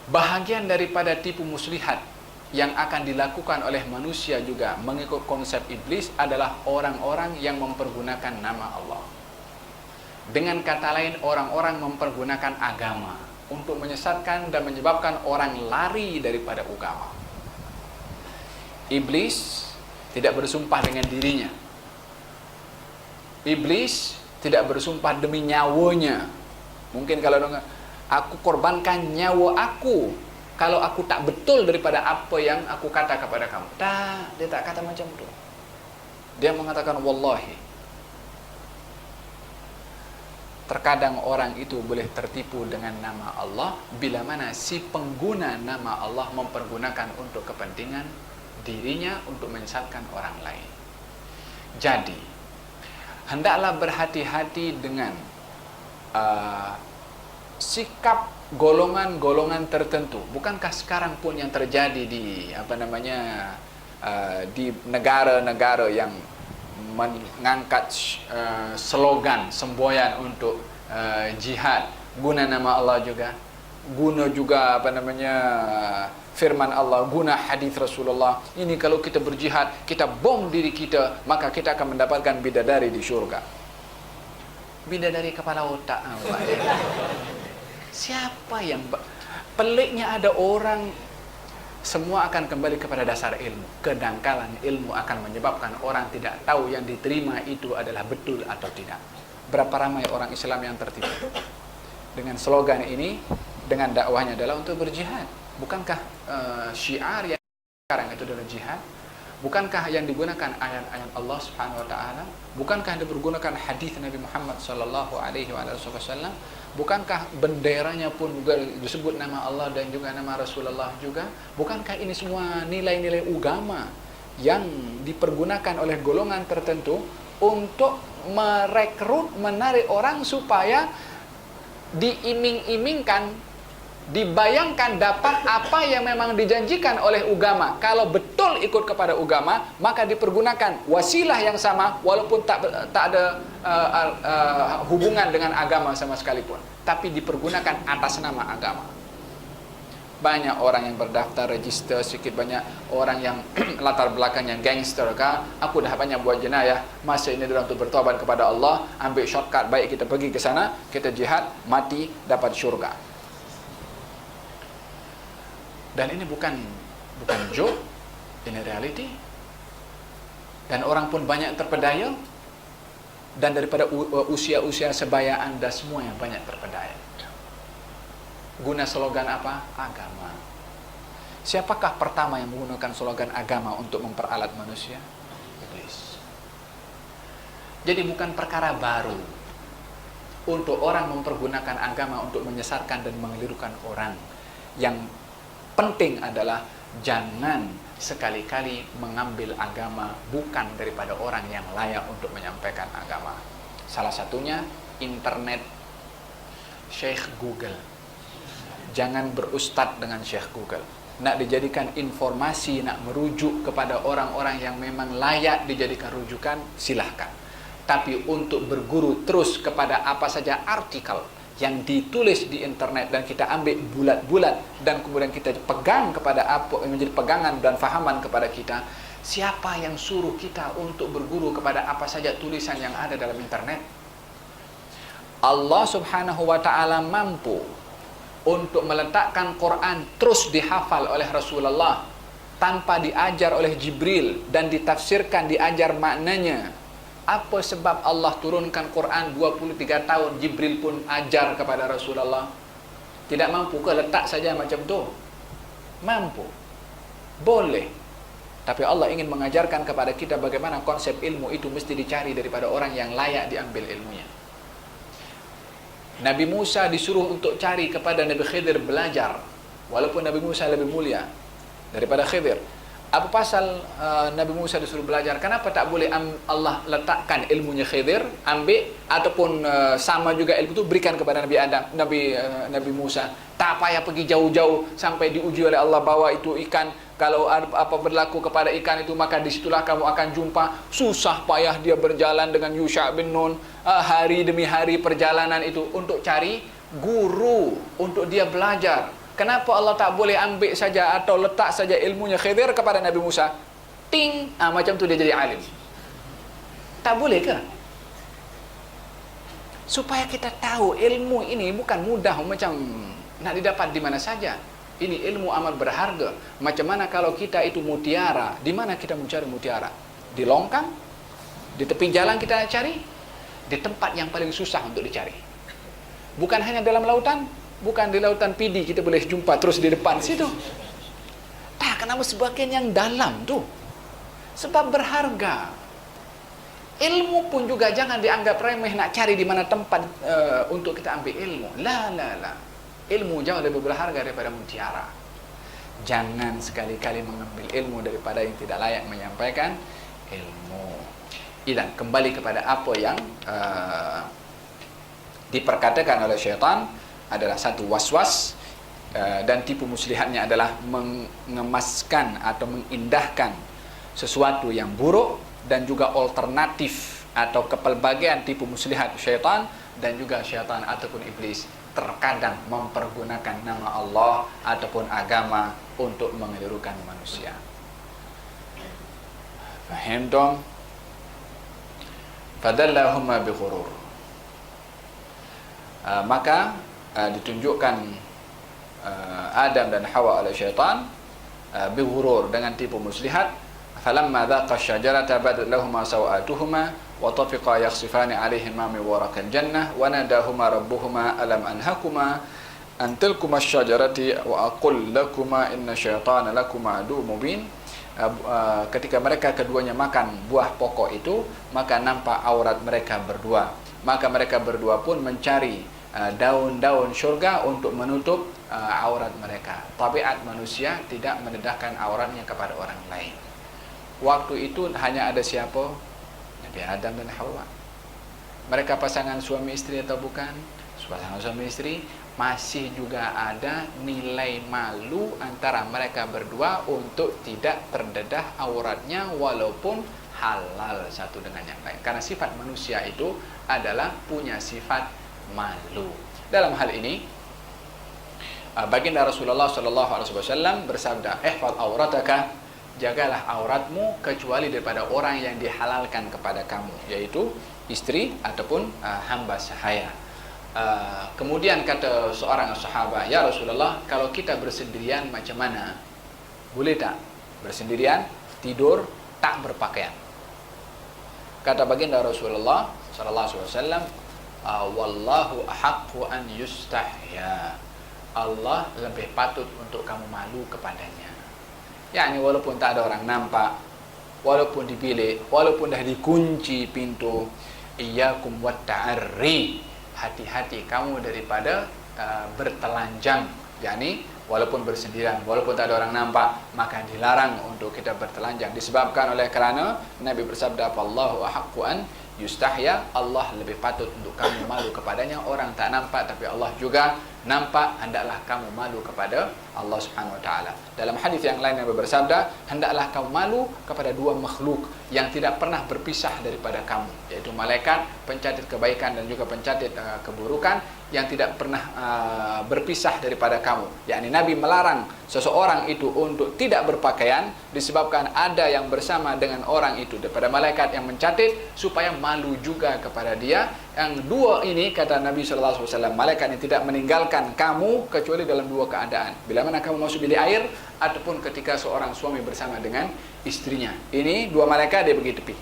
Bahagian daripada tipu muslihat yang akan dilakukan oleh manusia juga mengikut konsep iblis adalah orang-orang yang mempergunakan nama Allah. Dengan kata lain, orang-orang mempergunakan agama untuk menyesatkan dan menyebabkan orang lari daripada agama. Iblis tidak bersumpah dengan dirinya. Iblis tidak bersumpah demi nyawanya. Mungkin kalau aku korbankan nyawa aku kalau aku tak betul daripada apa yang aku kata kepada kamu. Tak, dia tak kata macam itu. Dia mengatakan wallahi. Terkadang orang itu boleh tertipu dengan nama Allah bila mana si pengguna nama Allah mempergunakan untuk kepentingan dirinya untuk menyesatkan orang lain. Jadi, hendaklah berhati-hati dengan sikap golongan-golongan tertentu. Bukankah sekarang pun yang terjadi di di negara-negara yang mengangkat slogan semboyan untuk jihad, guna nama Allah juga, guna juga firman Allah, guna hadis Rasulullah. Ini kalau kita berjihad, kita bom diri kita, maka kita akan mendapatkan bidadari di syurga. Bidadari kepala otak. Siapa yang peliknya ada orang, semua akan kembali kepada dasar ilmu. Kedangkalan ilmu akan menyebabkan orang tidak tahu yang diterima itu adalah betul atau tidak. Berapa ramai orang Islam yang tertipu dengan slogan ini, dengan dakwahnya adalah untuk berjihad. Bukankah syiar yang sekarang itu adalah jihad? Bukankah yang digunakan ayat-ayat Allah Subhanahu wa taala? Bukankah dipergunakan hadis Nabi Muhammad sallallahu alaihi wasallam? Bukankah benderanya pun juga disebut nama Allah dan juga nama Rasulullah juga? Bukankah ini semua nilai-nilai agama yang dipergunakan oleh golongan tertentu untuk merekrut, menarik orang supaya diiming-imingkan, dibayangkan dapat apa yang memang dijanjikan oleh agama. Kalau betul ikut kepada agama, maka dipergunakan wasilah yang sama walaupun tak ada hubungan dengan agama sama sekalipun, tapi dipergunakan atas nama agama. Banyak orang yang berdaftar, register, sedikit banyak orang yang latar belakangnya gangster kah, aku dah banyak buat jenayah, masa ini adalah untuk bertobat kepada Allah, ambil shortcut, baik kita pergi ke sana, kita jihad, mati, dapat syurga. Dan ini bukan joke, ini reality. Dan orang pun banyak terpedaya. Dan daripada usia-usia sebaya Anda semua yang banyak terpedaya. Guna slogan apa? Agama. Siapakah pertama yang menggunakan slogan agama untuk memperalat manusia? Iblis. Jadi bukan perkara baru untuk orang mempergunakan agama untuk menyesatkan dan mengelirukan orang. Yang penting adalah jangan sekali-kali mengambil agama bukan daripada orang yang layak untuk menyampaikan agama. Salah satunya internet, Syekh Google. Jangan berustad dengan Syekh Google. Nak dijadikan informasi, nak merujuk kepada orang-orang yang memang layak dijadikan rujukan, silahkan. Tapi untuk berguru terus kepada apa saja artikel yang ditulis di internet dan kita ambil bulat-bulat dan kemudian kita pegang kepada apa yang menjadi pegangan dan fahaman kepada kita, siapa yang suruh kita untuk berguru kepada apa saja tulisan yang ada dalam internet? Allah Subhanahu wa taala mampu untuk meletakkan Quran terus dihafal oleh Rasulullah tanpa diajar oleh Jibril dan ditafsirkan, diajar maknanya. Apa sebab Allah turunkan Quran 23 tahun, Jibril pun ajar kepada Rasulullah? Tidak mampu ke letak saja macam tu? Mampu. Boleh. Tapi Allah ingin mengajarkan kepada kita bagaimana konsep ilmu itu mesti dicari daripada orang yang layak diambil ilmunya. Nabi Musa disuruh untuk cari kepada Nabi Khidir belajar. Walaupun Nabi Musa lebih mulia daripada Khidir. Apa pasal Nabi Musa disuruh belajar? Kenapa tak boleh Allah letakkan ilmunya Khidir, ambil ataupun sama juga ilmu itu berikan kepada Nabi Adam, Nabi Musa. Tak payah pergi jauh-jauh sampai diuji oleh Allah, bawa itu ikan. Kalau apa berlaku kepada ikan itu, maka disitulah kamu akan jumpa. Susah payah dia berjalan dengan Yusha bin Nun, hari demi hari perjalanan itu untuk cari guru untuk dia belajar. Kenapa Allah tak boleh ambil saja atau letak saja ilmunya Khidir kepada Nabi Musa? Ting, macam tu dia jadi alim. Tak boleh ke? Supaya kita tahu ilmu ini bukan mudah macam nak didapat di mana saja. Ini ilmu amat berharga. Macam mana kalau kita itu mutiara? Di mana kita mencari mutiara? Di longkang? Di tepi jalan kita cari? Di tempat yang paling susah untuk dicari. Bukan hanya dalam lautan. Bukan di lautan Pidi kita boleh jumpa terus di depan situ. Kenapa sebagian yang dalam tu? Sebab berharga. Ilmu pun juga jangan dianggap remeh nak cari di mana tempat untuk kita ambil ilmu. La. Ilmu jauh lebih berharga daripada mutiara. Jangan sekali-kali mengambil ilmu daripada yang tidak layak menyampaikan ilmu. Dan kembali kepada apa yang diperkatakan oleh syaitan adalah satu waswas, dan tipu muslihatnya adalah mengemaskan atau mengindahkan sesuatu yang buruk dan juga alternatif atau kepelbagaian tipu muslihat syaitan, dan juga syaitan ataupun iblis terkadang mempergunakan nama Allah ataupun agama untuk mengelirukan manusia. Fahim dong? Fadallahuma bi ghurur. Maka ditunjukkan Adam dan Hawa oleh syaitan bi ghurur, dengan tipu muslihat. Falamma dhaqa asy-syajarata badat lahumā sawātuhumā wa tafiqā yakhsifāni 'alayhimā min waraqil jannah wa nadāhumā rabbuhumā alam anhakumā an tilkumā asy-syajarati wa aqul lakumā inna syaitāna lakumā 'aduwwun mubīn. Ketika mereka keduanya makan buah pokok itu, maka nampak aurat mereka berdua. Maka mereka berdua pun mencari daun-daun syurga untuk menutup aurat mereka. Tabiat manusia tidak mendedahkan auratnya kepada orang lain. Waktu itu hanya ada siapa? Nabi Adam dan Hawa. Mereka pasangan suami istri atau bukan? Pasangan suami istri. Masih juga ada nilai malu antara mereka berdua untuk tidak terdedah auratnya walaupun halal satu dengan yang lain. Karena sifat manusia itu adalah punya sifat malu. Dalam hal ini baginda Rasulullah SAW bersabda, "Ihfaz aurataka," jagalah auratmu kecuali daripada orang yang dihalalkan kepada kamu, yaitu istri ataupun hamba sahaya. Kemudian kata seorang sahabat, "Ya Rasulullah, kalau kita bersendirian macam mana? Boleh tak bersendirian, tidur, tak berpakaian?" Kata baginda Rasulullah SAW, "Wallahu ahaqqu an yustahya." Allah lebih patut untuk kamu malu kepadanya. Yani walaupun tak ada orang nampak, walaupun di bilik, walaupun dah dikunci pintu, iyyakum watta'arri, hati-hati kamu daripada bertelanjang. Yani walaupun bersendirian, walaupun tak ada orang nampak, maka dilarang untuk kita bertelanjang. Disebabkan oleh kerana Nabi bersabda, "Fallahu ahaqqu an yustahya." Allah lebih patut untuk kamu malu kepadanya. Orang tak nampak tapi Allah juga nampak, hendaklah kamu malu kepada Allah Subhanahu wa taala. Dalam hadis yang lain Nabi bersabda, "Hendaklah kamu malu kepada dua makhluk yang tidak pernah berpisah daripada kamu, yaitu malaikat pencatat kebaikan dan juga pencatat keburukan yang tidak pernah berpisah daripada kamu." Yakni Nabi melarang seseorang itu untuk tidak berpakaian disebabkan ada yang bersama dengan orang itu daripada malaikat yang mencatat, supaya malu juga kepada dia. Yang dua ini, kata Nabi SAW, malaikat yang tidak meninggalkan kamu kecuali dalam dua keadaan: bila mana kamu masuk bilik air ataupun ketika seorang suami bersama dengan istrinya. Ini dua malaikat dia pergi tepi.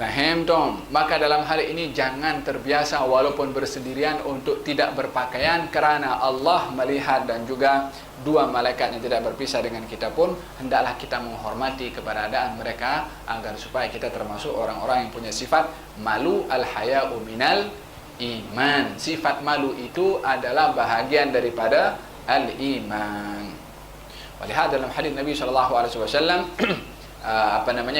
Faham dong? Maka dalam hal ini jangan terbiasa walaupun bersendirian untuk tidak berpakaian, kerana Allah melihat, dan juga dua malaikat yang tidak berpisah dengan kita pun hendaklah kita menghormati keberadaan mereka, agar supaya kita termasuk orang-orang yang punya sifat malu. Al-haya'u minal iman. Sifat malu itu adalah bahagian daripada al-iman. Walihada dalam hadis Nabi SAW,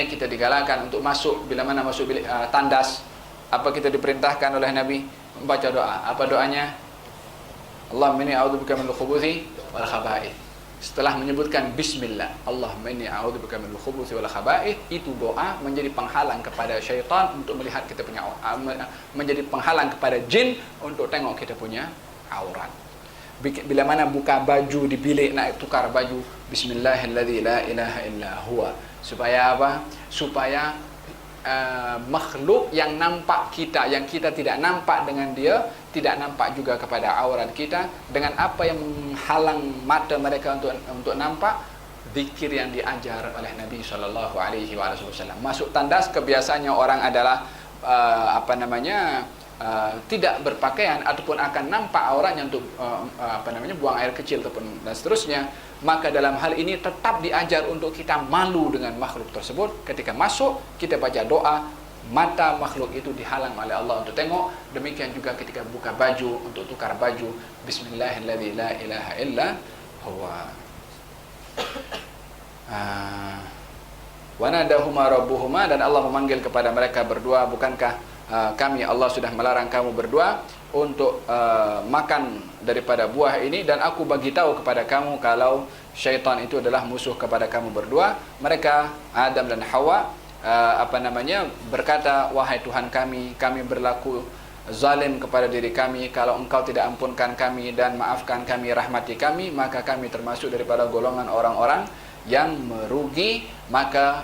kita digalakkan untuk masuk, bila mana masuk bilik tandas, apa kita diperintahkan oleh Nabi? Membaca doa. Apa doanya? Allahumma inni a'udzubika minal khubuthi wal khaba'ith. Setelah menyebutkan bismillah, Allahumma inni a'udzubika minal khubuthi wal khaba'ith, itu doa menjadi penghalang kepada syaitan untuk melihat kita punya, menjadi penghalang kepada jin untuk tengok kita punya aurat. Bila mana buka baju di bilik, nak tukar baju, bismillahilladzi la ilaha illa huwa. Supaya apa? Supaya makhluk yang nampak kita, yang kita tidak nampak dengan dia, tidak nampak juga kepada aurat kita. Dengan apa yang menghalang mata mereka untuk nampak? Zikir yang diajar oleh Nabi SAW. Masuk tandas, kebiasaannya orang adalah tidak berpakaian ataupun akan nampak auratnya untuk buang air kecil ataupun dan seterusnya. Maka dalam hal ini tetap diajar untuk kita malu dengan makhluk tersebut. Ketika masuk, kita baca doa, mata makhluk itu dihalang oleh Allah untuk tengok. Demikian juga ketika buka baju, untuk tukar baju, bismillahilladzi la ilaha illa huwa. Wa nadahuma rabbuhuma, dan Allah memanggil kepada mereka berdua, bukankah kami, Allah sudah melarang kamu berdua untuk makan daripada buah ini, dan aku bagi tahu kepada kamu kalau syaitan itu adalah musuh kepada kamu berdua. Mereka Adam dan Hawa berkata, wahai Tuhan kami berlaku zalim kepada diri kami. Kalau engkau tidak ampunkan kami dan maafkan kami, rahmati kami, maka kami termasuk daripada golongan orang-orang yang merugi. Maka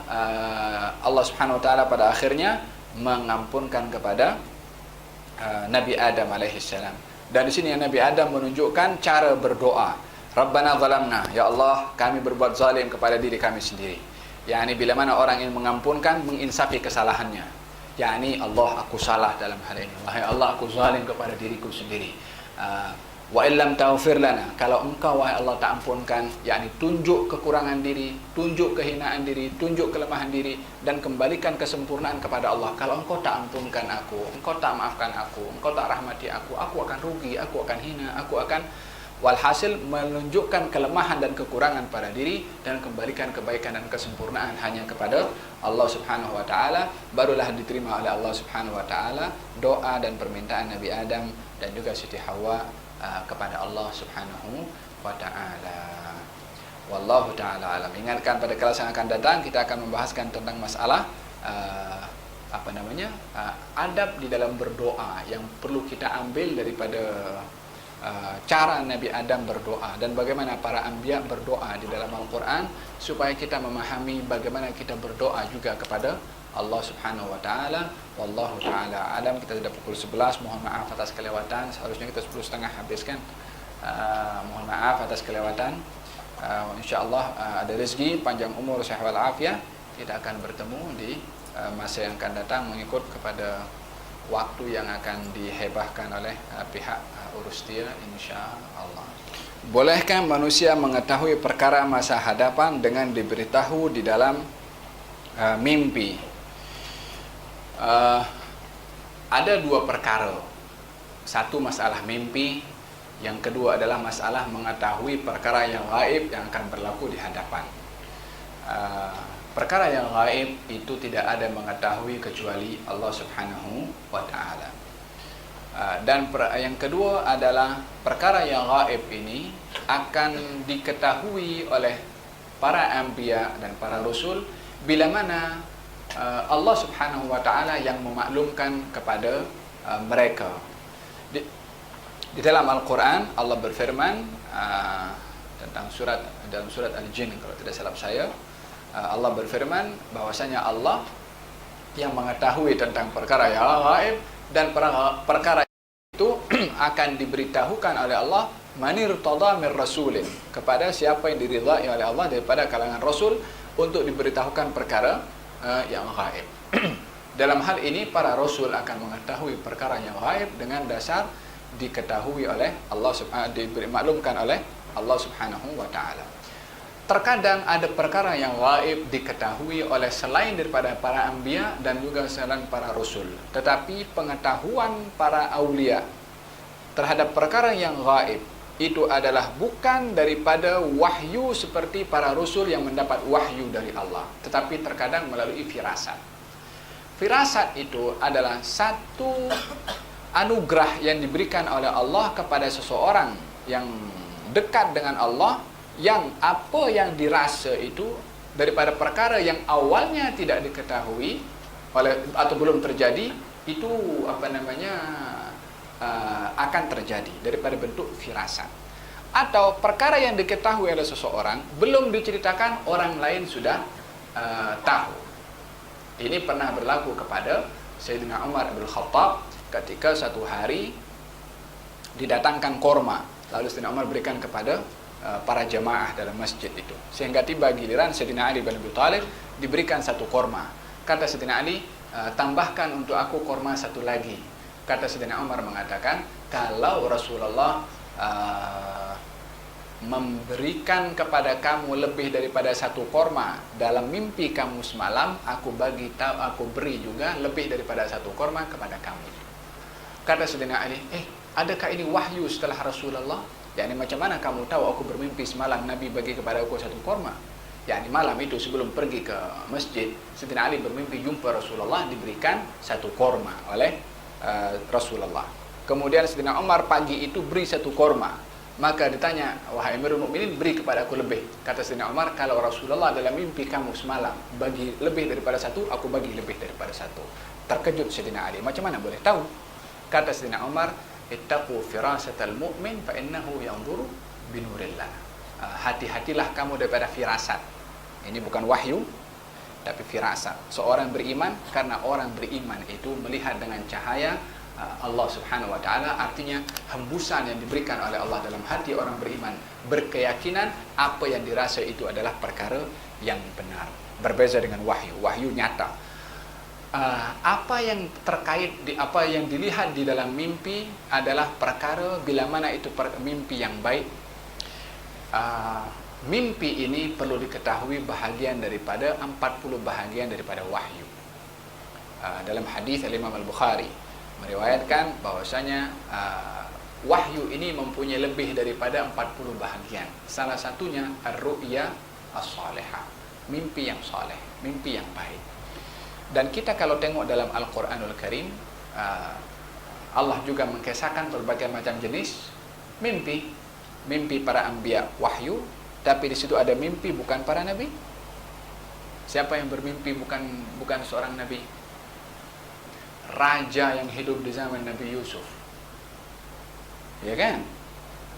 Allah Subhanahu wa taala pada akhirnya mengampunkan kepada Nabi Adam alaihissalam. Dan di sini Nabi Adam menunjukkan cara berdoa. Rabbana zalamna, ya Allah, kami berbuat zalim kepada diri kami sendiri. yakni bila mana orang yang mengampunkan, menginsafi kesalahannya. Yakni Allah, aku salah dalam hal ini. Wahai Allah, aku zalim kepada diriku sendiri. Wa illam taghfir lana, kalau engkau wahai Allah tak ampunkan, yakni tunjuk kekurangan diri, tunjuk kehinaan diri, tunjuk kelemahan diri, dan kembalikan kesempurnaan kepada Allah. Kalau engkau tak ampunkan aku, engkau tak maafkan aku, engkau tak rahmati aku akan rugi, aku akan hina, aku akan, walhasil menunjukkan kelemahan dan kekurangan pada diri dan kembalikan kebaikan dan kesempurnaan hanya kepada Allah Subhanahu wa taala. Barulah diterima oleh Allah Subhanahu wa taala doa dan permintaan Nabi Adam dan juga Siti Hawa kepada Allah Subhanahu wa taala. Wallahu taala alam. Ingatkan pada kelas yang akan datang kita akan membahaskan tentang masalah adab di dalam berdoa yang perlu kita ambil daripada cara Nabi Adam berdoa dan bagaimana para anbiya berdoa di dalam Al-Quran, supaya kita memahami bagaimana kita berdoa juga kepada Allah Subhanahu wa taala. Wallahu taala alam. Kita sudah pukul 11, mohon maaf atas kelewatan. Seharusnya kita 10.30 habiskan. Mohon maaf atas kelewatan. Insyaallah ada rezeki, panjang umur, sehat wal afiat, kita akan bertemu di masa yang akan datang mengikut kepada waktu yang akan dihebahkan oleh pihak Urustia, insyaallah. Bolehkah manusia mengetahui perkara masa hadapan dengan diberitahu di dalam mimpi? Ada dua perkara. Satu masalah mimpi, yang kedua adalah masalah mengetahui perkara yang gaib yang akan berlaku di hadapan. Perkara yang gaib itu tidak ada mengetahui kecuali Allah Subhanahu wa taala. Dan yang kedua adalah perkara yang gaib ini akan diketahui oleh para anbiya dan para rasul bila mana Allah Subhanahu wa taala yang memaklumkan kepada mereka. Di dalam Al-Quran Allah berfirman tentang dalam surat Al-Jin kalau tidak salah saya, Allah berfirman bahwasanya Allah yang mengetahui tentang perkara yang gaib, dan perkara itu akan diberitahukan oleh Allah manirtada mir rasulin, kepada siapa yang diridhai oleh Allah daripada kalangan rasul untuk diberitahukan perkara yang gaib. Dalam hal ini para rasul akan mengetahui perkara yang gaib dengan dasar diketahui oleh Allah, dimaklumkan oleh Allah Subhanahu wa taala. Terkadang ada perkara yang gaib diketahui oleh selain daripada para anbiya dan juga selain para rasul. Tetapi pengetahuan para aulia terhadap perkara yang gaib itu adalah bukan daripada wahyu seperti para rasul yang mendapat wahyu dari Allah, tetapi terkadang melalui firasat. Firasat itu adalah satu anugerah yang diberikan oleh Allah kepada seseorang yang dekat dengan Allah, yang apa yang dirasa itu daripada perkara yang awalnya tidak diketahui oleh atau belum terjadi, itu akan terjadi daripada bentuk firasat. Atau perkara yang diketahui oleh seseorang belum diceritakan, orang lain sudah tahu. Ini pernah berlaku kepada Sayyidina Umar bin Khattab ketika satu hari didatangkan korma, lalu Sayyidina Umar berikan kepada para jamaah dalam masjid itu, sehingga tiba giliran Sayyidina Ali bin Abi Thalib diberikan satu korma. Kata Sayyidina Ali, tambahkan untuk aku korma satu lagi. Kata Sayyidina Umar mengatakan, kalau Rasulullah memberikan kepada kamu lebih daripada satu korma dalam mimpi kamu semalam, aku beri juga lebih daripada satu korma kepada kamu. Kata Sayyidina Ali, adakah ini wahyu setelah Rasulullah? Macam mana kamu tahu aku bermimpi semalam Nabi bagi kepada aku satu korma? yakni malam itu sebelum pergi ke masjid, Sayyidina Ali bermimpi jumpa Rasulullah diberikan satu korma oleh Rasulullah. Kemudian Sayyidina Umar pagi itu beri satu korma. Maka ditanya, wahai Amirul Mukminin, beri kepada aku lebih. Kata Sayyidina Umar, kalau Rasulullah dalam mimpi kamu semalam bagi lebih daripada satu, aku bagi lebih daripada satu. Terkejut Sayyidina Ali, macam mana boleh tahu? Kata Sayyidina Umar, ittaqu firasatal mu'min fa innahu yanzuru binurillah. Hati-hatilah kamu daripada firasat. Ini bukan wahyu, tapi firasat. Seorang beriman, karena orang beriman itu melihat dengan cahaya Allah subhanahu wa ta'ala, artinya hembusan yang diberikan oleh Allah dalam hati orang beriman, berkeyakinan apa yang dirasa itu adalah perkara yang benar. Berbeza dengan wahyu. Wahyu nyata. Apa yang terkait apa yang dilihat di dalam mimpi adalah perkara bila mana itu mimpi yang baik. Mimpi ini perlu diketahui bahagian daripada 40 bahagian daripada wahyu. Dalam hadis Imam Al-Bukhari meriwayatkan bahwasanya wahyu ini mempunyai lebih daripada 40 bahagian. Salah satunya ar-ru'ya as-salihah, mimpi yang saleh, mimpi yang baik. Dan kita kalau tengok dalam Al-Quranul Karim, Allah juga mengkisahkan berbagai macam jenis mimpi. Mimpi para anbiya wahyu, tapi di situ ada mimpi bukan para nabi. Siapa yang bermimpi bukan seorang nabi? Raja yang hidup di zaman Nabi Yusuf, ya kan?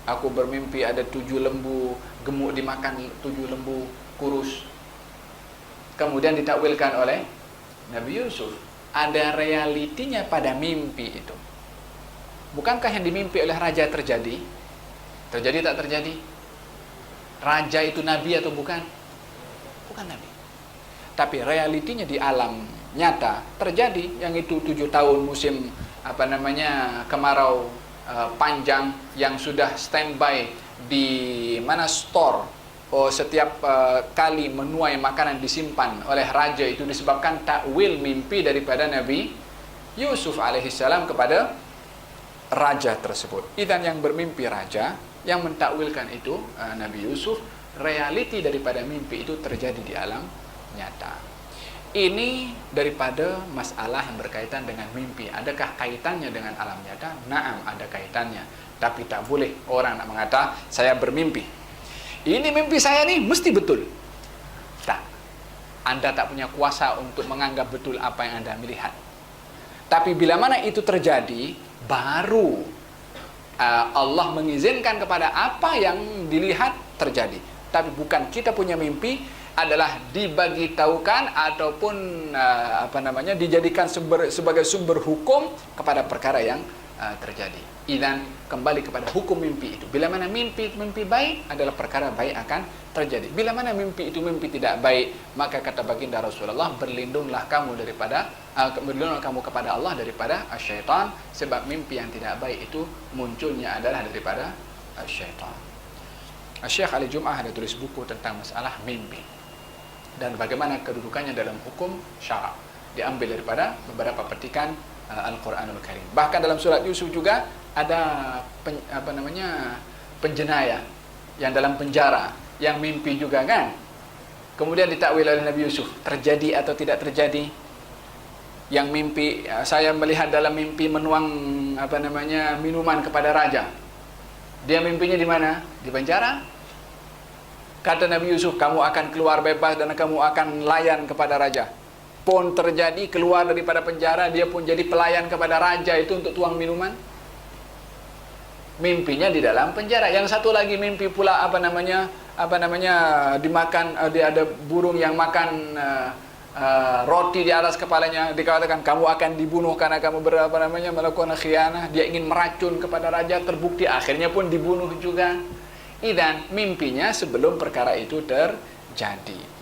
Aku bermimpi ada 7 lembu gemuk dimakan 7 lembu kurus. Kemudian ditakwilkan oleh Nabi Yusuf. Ada realitinya pada mimpi itu. Bukankah yang dimimpi oleh raja terjadi? Terjadi tak terjadi? Raja itu nabi atau bukan? Bukan nabi. Tapi realitinya di alam nyata terjadi. Yang itu 7 tahun musim kemarau panjang yang sudah standby di mana store. Setiap kali menuai makanan disimpan oleh raja itu disebabkan takwil mimpi daripada Nabi Yusuf alaihissalam kepada raja tersebut. Dan yang bermimpi raja, yang mentakwilkan itu Nabi Yusuf, realiti daripada mimpi itu terjadi di alam nyata. Ini daripada masalah yang berkaitan dengan mimpi. Adakah kaitannya dengan alam nyata? Naam, ada kaitannya. Tapi tak boleh orang nak mengata, saya bermimpi, ini mimpi saya nih mesti betul. Tak. Anda tak punya kuasa untuk menganggap betul apa yang Anda melihat. Tapi bila mana itu terjadi, baru Allah mengizinkan kepada apa yang dilihat terjadi. Tapi bukan kita punya mimpi adalah dibagi tahukan ataupun dijadikan sebagai sumber hukum kepada perkara yang terjadi. Dan kembali kepada hukum mimpi itu. Bila mana mimpi baik adalah perkara baik akan terjadi. Bila mana mimpi itu mimpi tidak baik, maka kata baginda Rasulullah, berlindunglah kamu kepada Allah daripada syaitan, sebab mimpi yang tidak baik itu munculnya adalah daripada syaitan. Syekh Ali Jum'ah ada tulis buku tentang masalah mimpi dan bagaimana kedudukannya dalam hukum syara', diambil daripada beberapa petikan Al-Quranul Karim. Bahkan dalam surat Yusuf juga ada penjenayah yang dalam penjara, yang mimpi juga kan. Kemudian ditakwil oleh Nabi Yusuf, terjadi atau tidak terjadi. Yang mimpi, saya melihat dalam mimpi menuang minuman kepada raja. Dia mimpinya di mana? Di penjara. Kata Nabi Yusuf, kamu akan keluar bebas dan kamu akan layan kepada raja. Pun terjadi, keluar daripada penjara, dia pun jadi pelayan kepada raja itu untuk tuang minuman. Mimpinya di dalam penjara. Yang satu lagi mimpi pula dimakan, dia ada burung yang makan roti di atas kepalanya. Dikatakan kamu akan dibunuh karena kamu melakukan khianah. Dia ingin meracun kepada raja, terbukti akhirnya pun dibunuh juga. Dan mimpinya sebelum perkara itu terjadi.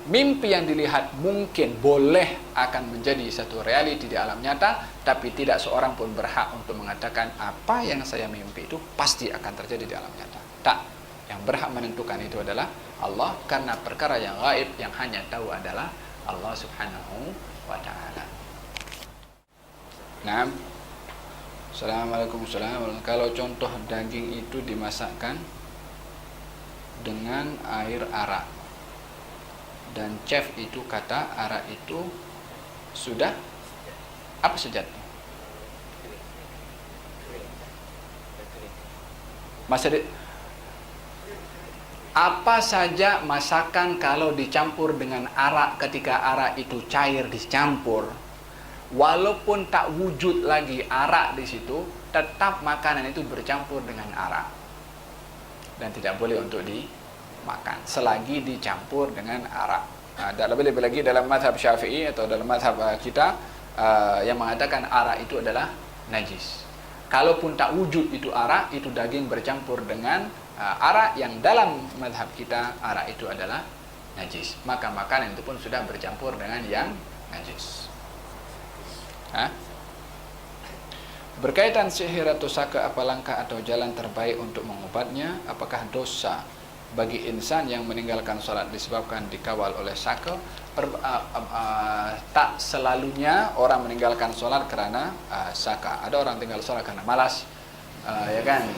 Mimpi yang dilihat mungkin boleh akan menjadi satu realiti di alam nyata, tapi tidak seorang pun berhak untuk mengatakan apa yang saya mimpi itu pasti akan terjadi di alam nyata. Tak. Yang berhak menentukan itu adalah Allah, karena perkara yang gaib yang hanya tahu adalah Allah subhanahu wa ta'ala. Nah, Assalamualaikum warahmatullahi wabarakatuh. Kalau contoh daging itu dimasakkan dengan air arak, dan chef itu kata arak itu sudah apa sejati? Apa saja masakan kalau dicampur dengan arak, ketika arak itu cair dicampur, walaupun tak wujud lagi arak di situ, tetap makanan itu bercampur dengan arak dan tidak boleh untuk dimakan selagi dicampur dengan arak. Dan lebih-lebih lagi dalam mazhab Syafi'i atau dalam mazhab kita yang mengatakan arak itu adalah najis. Kalaupun tak wujud itu arak, itu daging bercampur dengan arak, yang dalam mazhab kita arak itu adalah najis. Maka makanan itu pun sudah bercampur dengan yang najis. Berkaitan sihir atau saka, apa langkah atau jalan terbaik untuk mengobatnya? Apakah dosa bagi insan yang meninggalkan sholat disebabkan dikawal oleh saka? Tak selalunya orang meninggalkan sholat karena saka. Ada orang tinggal sholat karena malas, ya kan?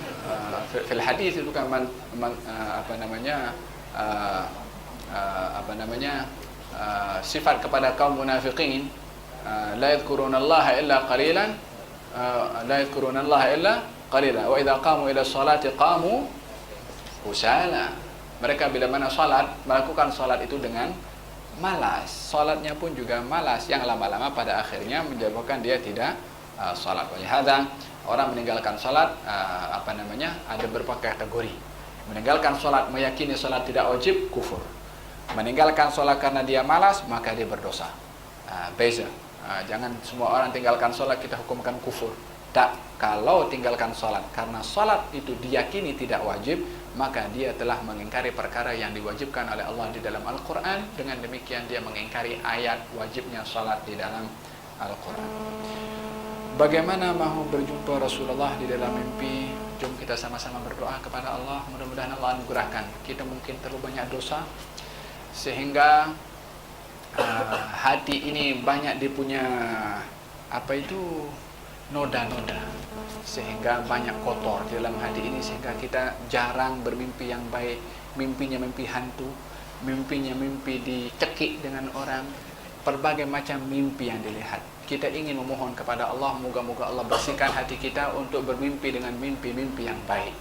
Fil hadis itu kan sifat kepada kaum munafiqin, la yadhkurunallaha illa qalilan, la yadhkurunallaha illa qalila, wa idza qamu ila sholati qamu kusala. Mereka bila mana salat, melakukan salat itu dengan malas. Salatnya pun juga malas, yang lama-lama pada akhirnya menyebabkan dia tidak salat. Oleh hadza, orang meninggalkan salat ada beberapa kategori. Meninggalkan salat meyakini salat tidak wajib, kufur. Meninggalkan salat karena dia malas, maka dia berdosa. Beza. Jangan semua orang tinggalkan salat kita hukumkan kufur. Tak, kalau tinggalkan salat karena salat itu diyakini tidak wajib, maka dia telah mengingkari perkara yang diwajibkan oleh Allah di dalam Al-Quran. Dengan demikian dia mengingkari ayat wajibnya salat di dalam Al-Quran. Bagaimana mau berjumpa Rasulullah di dalam mimpi? Jom kita sama-sama berdoa kepada Allah. Mudah-mudahan Allah anugerahkan. Kita mungkin terlalu banyak dosa sehingga hati ini banyak dia punya noda-noda, sehingga banyak kotor di dalam hati ini, sehingga kita jarang bermimpi yang baik. Mimpinya mimpi hantu, mimpinya mimpi dicekik dengan orang, berbagai macam mimpi yang dilihat. Kita ingin memohon kepada Allah, moga-moga Allah bersihkan hati kita untuk bermimpi dengan mimpi-mimpi yang baik.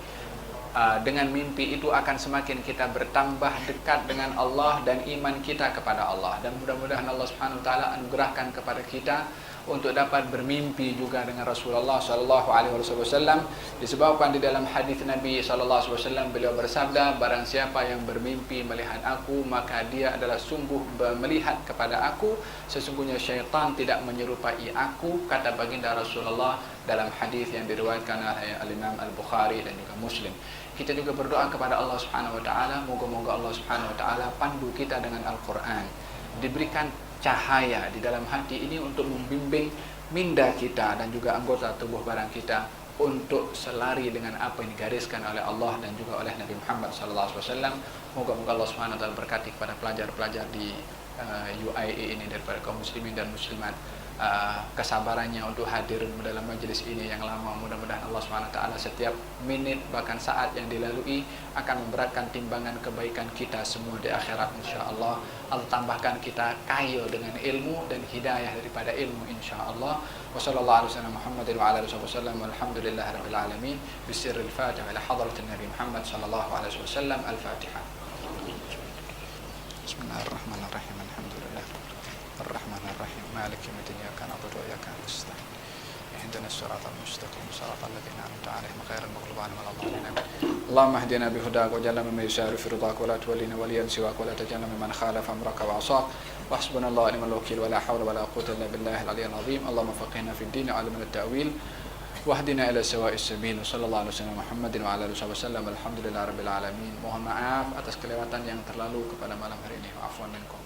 Dengan mimpi itu akan semakin kita bertambah dekat dengan Allah dan iman kita kepada Allah. Dan mudah-mudahan Allah Subhanahu wa taala anugerahkan kepada kita untuk dapat bermimpi juga dengan Rasulullah sallallahu alaihi wasallam. Disebabkan di dalam hadis Nabi sallallahu alaihi wasallam, beliau bersabda, barang siapa yang bermimpi melihat aku, maka dia adalah sungguh melihat kepada aku. Sesungguhnya syaitan tidak menyerupai aku, kata baginda Rasulullah dalam hadis yang diriwayatkan oleh Al-Imam Al-Bukhari dan juga Muslim. Kita juga berdoa kepada Allah Subhanahu wa taala, moga-moga Allah Subhanahu wa taala pandu kita dengan Al-Qur'an, diberikan cahaya di dalam hati ini untuk membimbing minda kita dan juga anggota tubuh barang kita untuk selari dengan apa yang digariskan oleh Allah dan juga oleh Nabi Muhammad SAW. Moga-moga Allah Subhanahu wa taala berkati kepada pelajar-pelajar di UIA ini daripada kaum muslimin dan muslimat, kesabarannya untuk hadir dalam majelis ini yang lama. Mudah-mudahan Allah SWT setiap menit bahkan saat yang dilalui akan memberatkan timbangan kebaikan kita semua di akhirat, insyaAllah. Allah tambahkan kita kaya dengan ilmu dan hidayah daripada ilmu, insyaAllah. Wassalamualaikum warahmatullahi wabarakatuh. Walhamdulillahirabbil alamin. Bisirril Fatihah ila hadratin Nabi Muhammad sallallahu alaihi wasallam. Al-Fatihah. Bismillahirrahmanirrahim. Alhamdulillah. الرحمن الرحيم مالك يوم الدين إياك نعبد وإياك نستعين اهدنا الصراط المستقيم صراط الذين أنعمت عليهم غير المغضوب عليهم ولا الضالين اللهم اهدنا بهداك وجعلنا ممن يسار في رضاك ولا تولنا وليا سواك ولا تجعلنا ممن خالف أمرك وعصاك وحسبنا الله ونعم الوكيل ولا حول ولا قوة إلا بالله العلي العظيم اللهم فقهنا في الدين وعلمنا التأويل واهدنا إلى سواء السبيل وصلى الله على سيدنا Muhammad wa ala alihi wasallam. Alhamdulillah rabbil alamin. Mohon maaf atas kelewatan yang terlalu kepada malam hari ini. Afwan minkum.